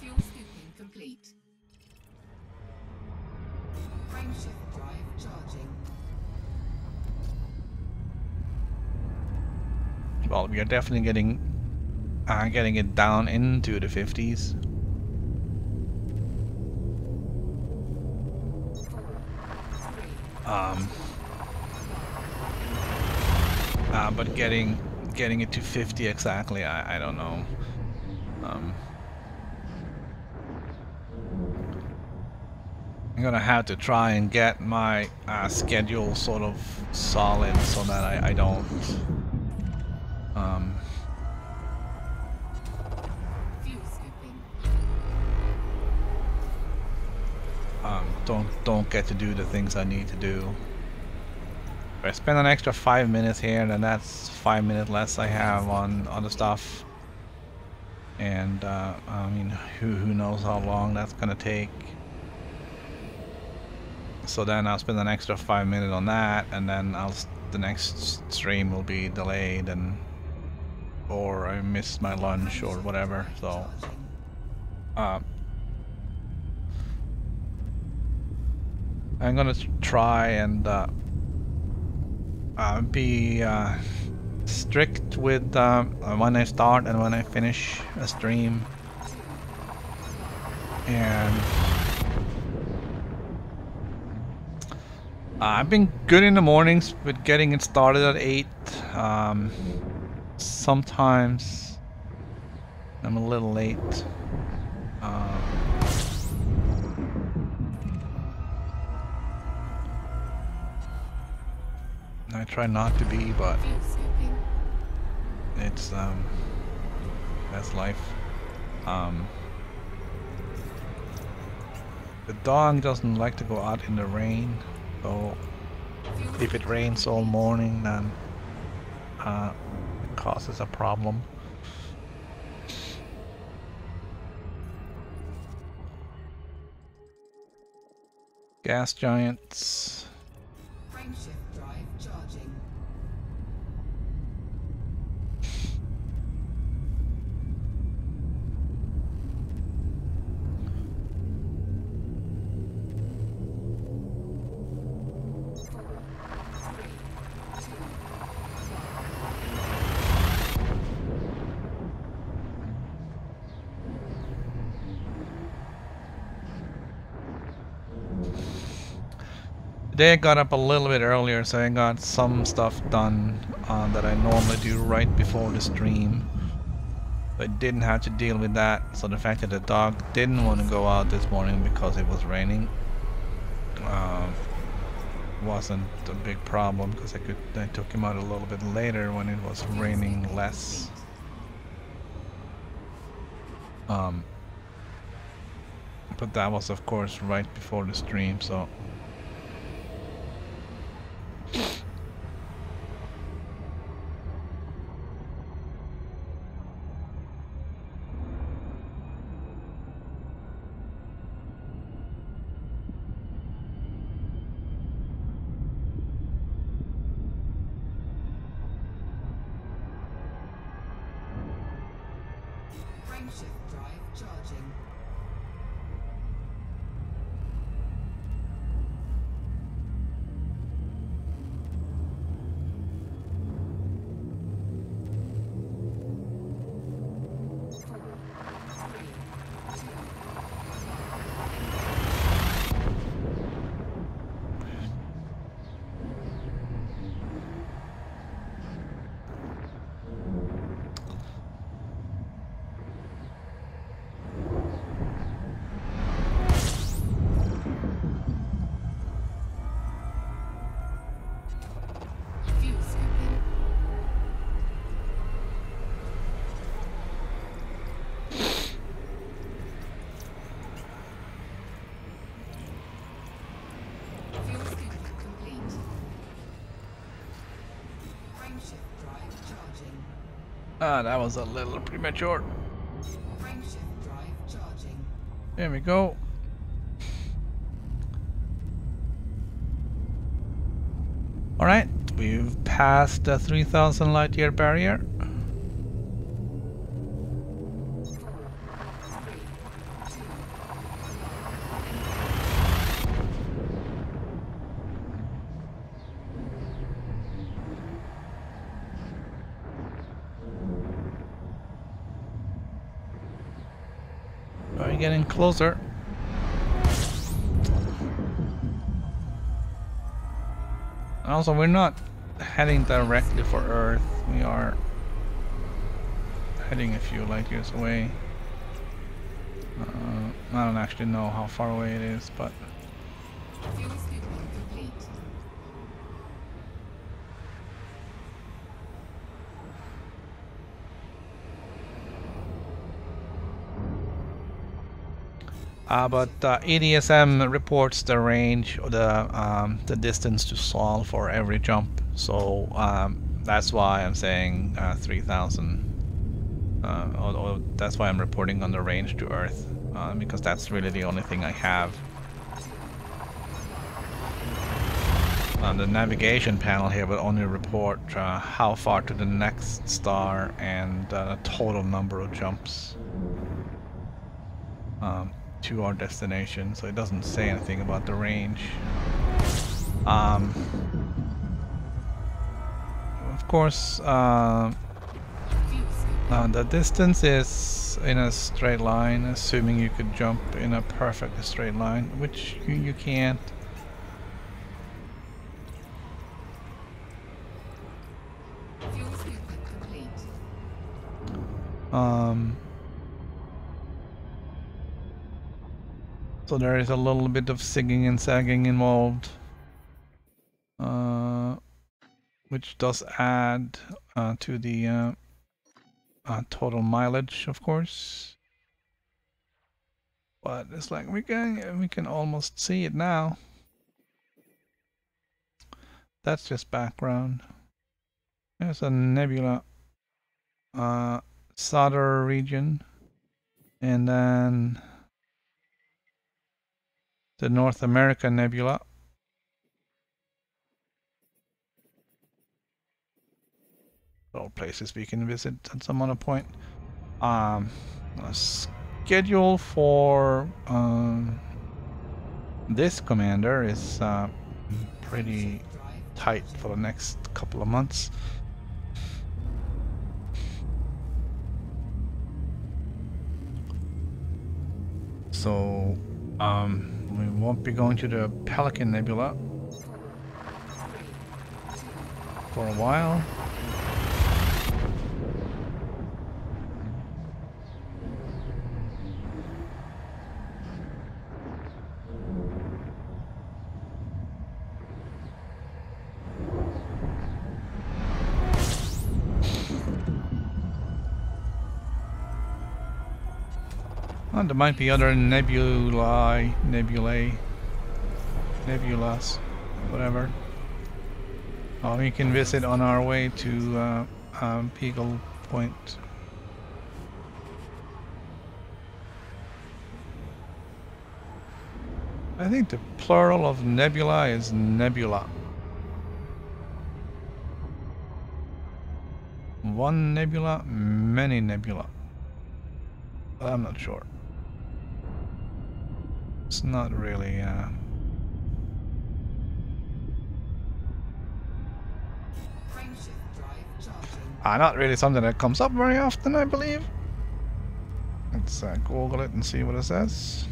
Fuel scooping complete. Frameshift drive charging. Well, we are definitely getting it down into the 50s. But getting it to 50 exactly, I don't know. I'm gonna have to try and get my schedule sort of solid so that I don't Fuel scooping. don't get to do the things I need to do. If I spend an extra 5 minutes here, then that's 5 minutes less I have on other stuff. And I mean, who knows how long that's gonna take. So then I'll spend an extra 5 minutes on that, and then the next stream will be delayed, and or I missed my lunch or whatever. So I'm gonna try and be strict with when I start and when I finish a stream, and I've been good in the mornings with getting it started at 8. Sometimes I'm a little late. I try not to be, but Fuel scooping. it's that's life. The dog doesn't like to go out in the rain, so if it rains all morning, then it causes a problem. Gas giants. Frameshift drive charging. Today I got up a little bit earlier, so I got some stuff done that I normally do right before the stream. I didn't have to deal with that, so the fact that the dog didn't want to go out this morning because it was raining wasn't a big problem, because I took him out a little bit later when it was raining less. But that was of course right before the stream, so Frameshift drive charging. Ah, that was a little premature. Frameshift drive charging. There we go. Alright, we've passed the 3000 light year barrier. We're getting closer. And also, we're not heading directly for Earth. We are heading a few light years away. I don't actually know how far away it is, but Fuel scooping complete. EDSM reports the range or the distance to Sol for every jump, so that's why I'm saying 3000. Or that's why I'm reporting on the range to Earth, because that's really the only thing I have. The navigation panel here will only report how far to the next star and the total number of jumps to our destination, so it doesn't say anything about the range. Of course, the distance is in a straight line, assuming you could jump in a perfect straight line, which you can't. Fuel scooping complete. So there is a little bit of zigging and sagging involved, which does add to the total mileage, of course. But it's like we can almost see it now. That's just background. There's a nebula, Sadr region, and then the North America Nebula. All places we can visit at some other point. A schedule for this commander is pretty tight for the next couple of months. So we won't be going to the Pelican Nebula. for a while. Oh, there might be other nebulae, nebulas, whatever. We can visit on our way to Beagle Point. I think the plural of nebula is nebula. One nebula, many nebula. But I'm not sure. It's not really not really something that comes up very often, I believe. Let's Google it and see what it says.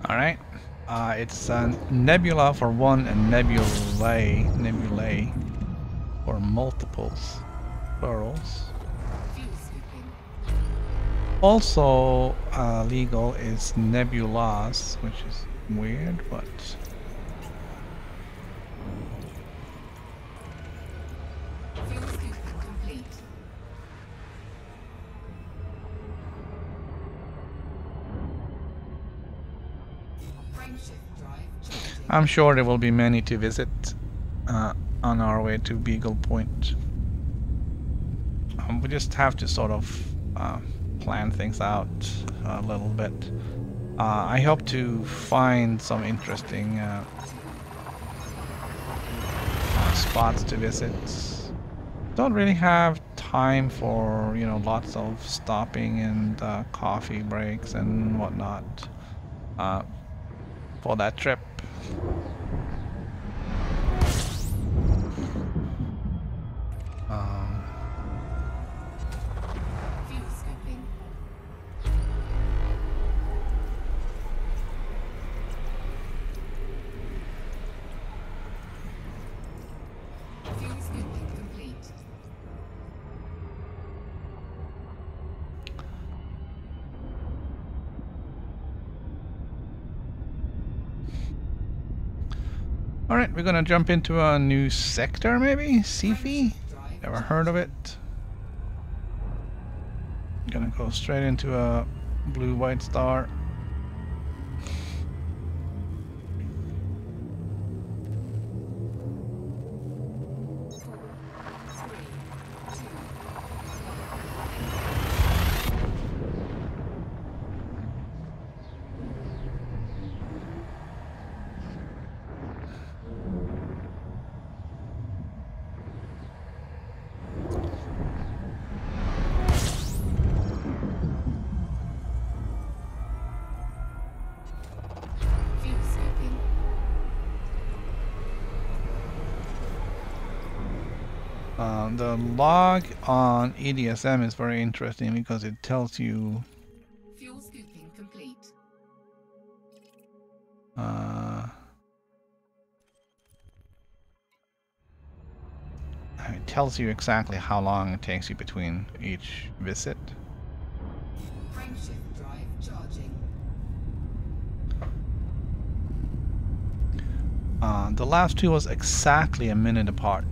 Alright, it's nebula for one and nebulae for multiples, plurals. Also legal is nebulas, which is weird, but I'm sure there will be many to visit on our way to Beagle Point. We just have to sort of plan things out a little bit. I hope to find some interesting spots to visit. Don't really have time for, you know, lots of stopping and coffee breaks and whatnot for that trip. Alright, we're gonna jump into a new sector, maybe? Sifi? Never heard of it. Gonna go straight into a blue-white star. The log on EDSM is very interesting because it tells you Fuel scooping complete. It tells you exactly how long it takes you between each visit. Frameshift drive charging. The last two was exactly a minute apart.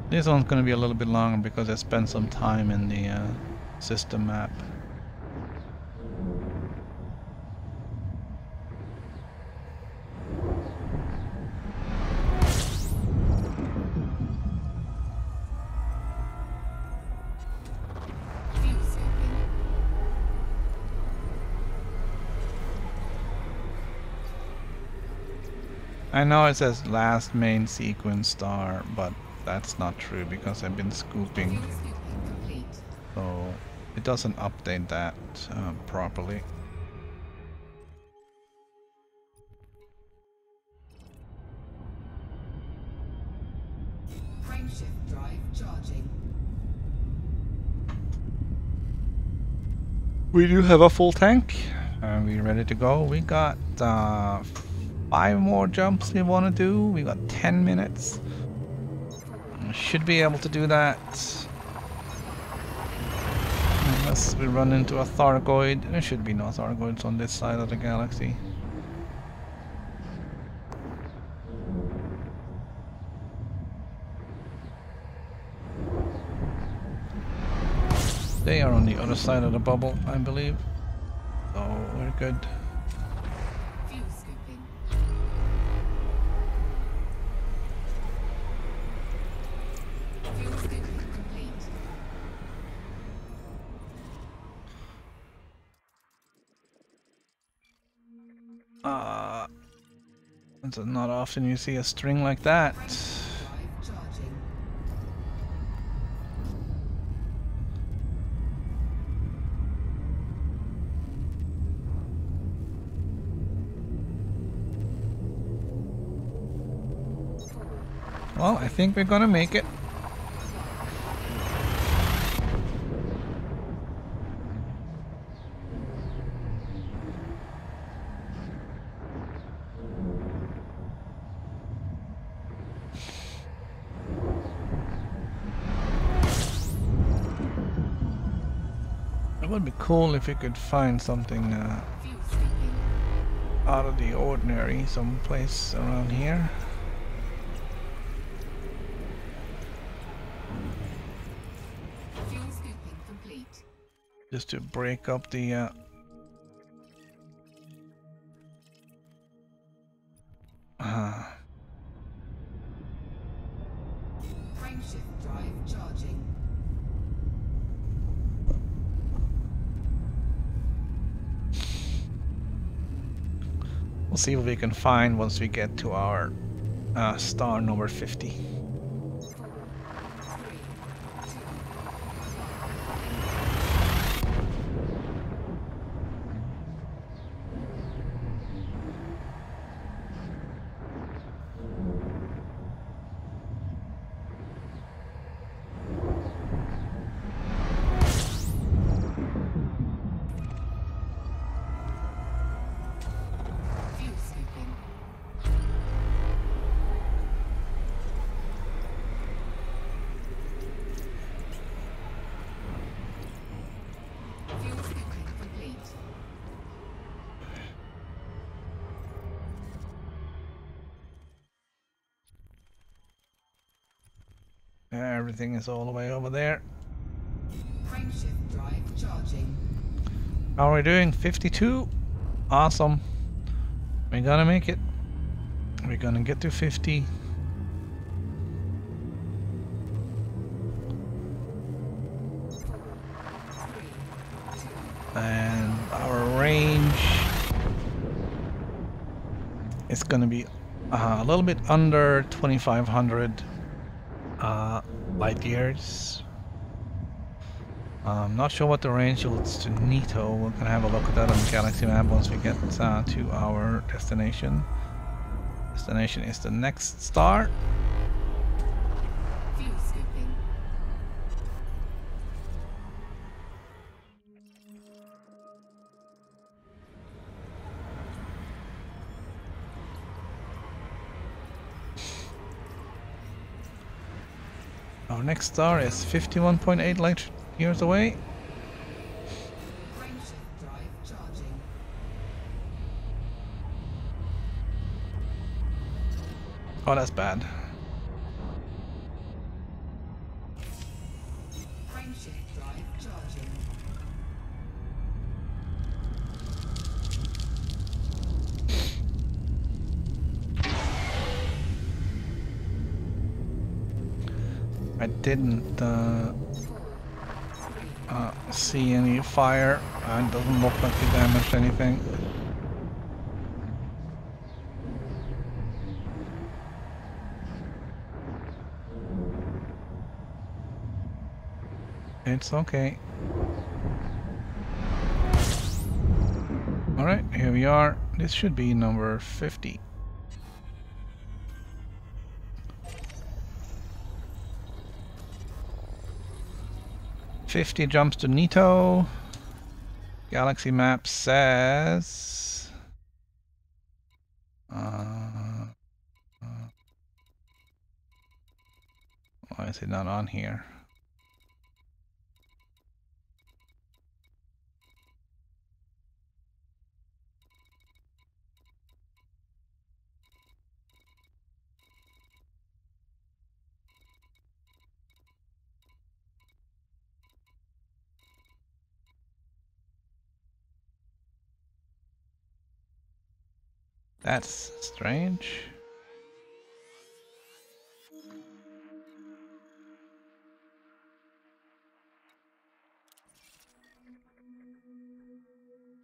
This one's going to be a little bit longer because I spent some time in the system map. I know it says last main sequence star, but that's not true because I've been scooping, Fuel scooping complete. so it doesn't update that properly. Frameshift drive charging. We do have a full tank, and we're ready to go. We got 5 more jumps we want to do. We got 10 minutes. Should be able to do that. Unless we run into a Thargoid. There should be no Thargoids on this side of the galaxy. They are on the other side of the bubble, I believe. So we're good. Fuel scooping. Fuel scooping complete. It's not often you see a string like that. Drive charging. Well, I think we're gonna make it. It would be cool if we could find something Fuel scooping. out of the ordinary someplace around here. Fuel scooping complete. Just to break up the Frameshift drive charging. we'll see what we can find once we get to our star number 50. Fuel scooping. Fuel scooping complete. Everything is all the way over there. Frameshift drive charging. How are we doing? 52? Awesome. We're gonna make it. We're gonna get to 50. And our range is gonna be a little bit under 2500 light years. I'm not sure what the range is to Nito. We're gonna have a look at that on the galaxy map once we get to our destination. Destination is the next star. Fuel scooping. Our next star is 51.8 light years away. Frameshift drive charging. Oh, that's bad. Frameshift drive charging. I didn't see any fire. It doesn't look like we damaged anything. It's okay. Alright, here we are. This should be number 50. Jumps to Nito. Galaxy map says... why is it not on here? That's strange.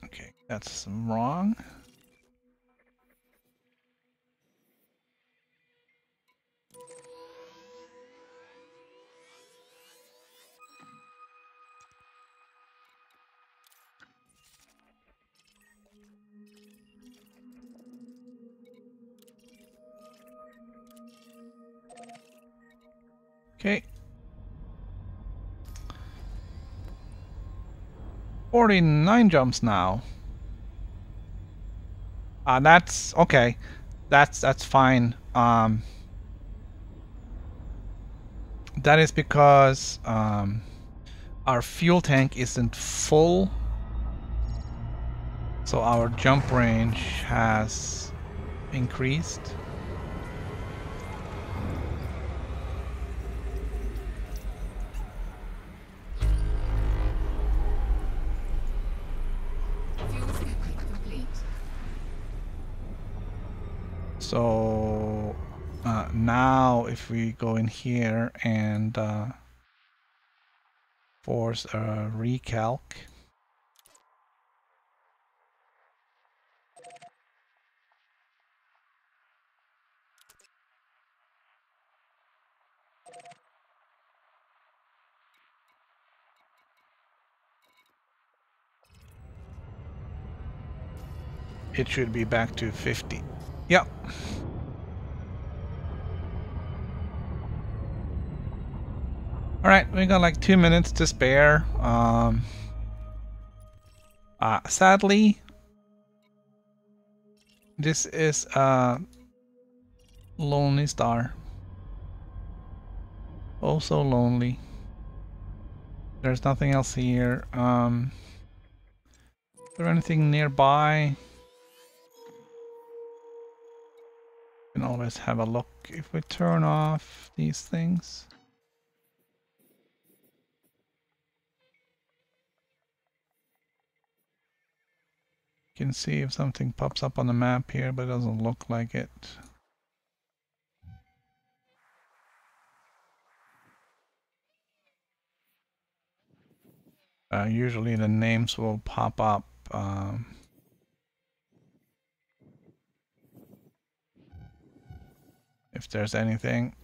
Okay, that's wrong. Okay. 49 jumps now. That's okay. That's fine. That is because our fuel tank isn't full, so our jump range has increased. So now if we go in here and force a recalc, it should be back to 50. Yep. Alright, we got like 2 minutes to spare. Sadly, this is a lonely star. Oh, so lonely. There's nothing else here. Is there anything nearby? You can always have a look if we turn off these things. You can see if something pops up on the map here, but it doesn't look like it. Usually the names will pop up. If there's anything,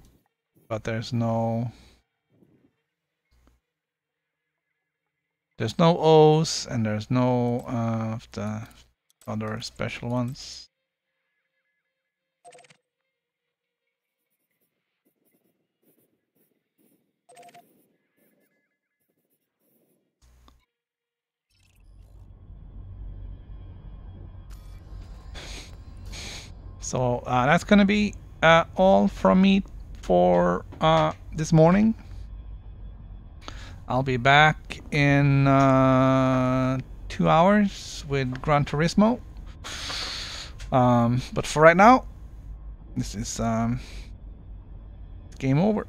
but there's no O's and there's no of the other special ones. So that's gonna be all from me for this morning. I'll be back in 2 hours with Gran Turismo. But for right now, this is game over.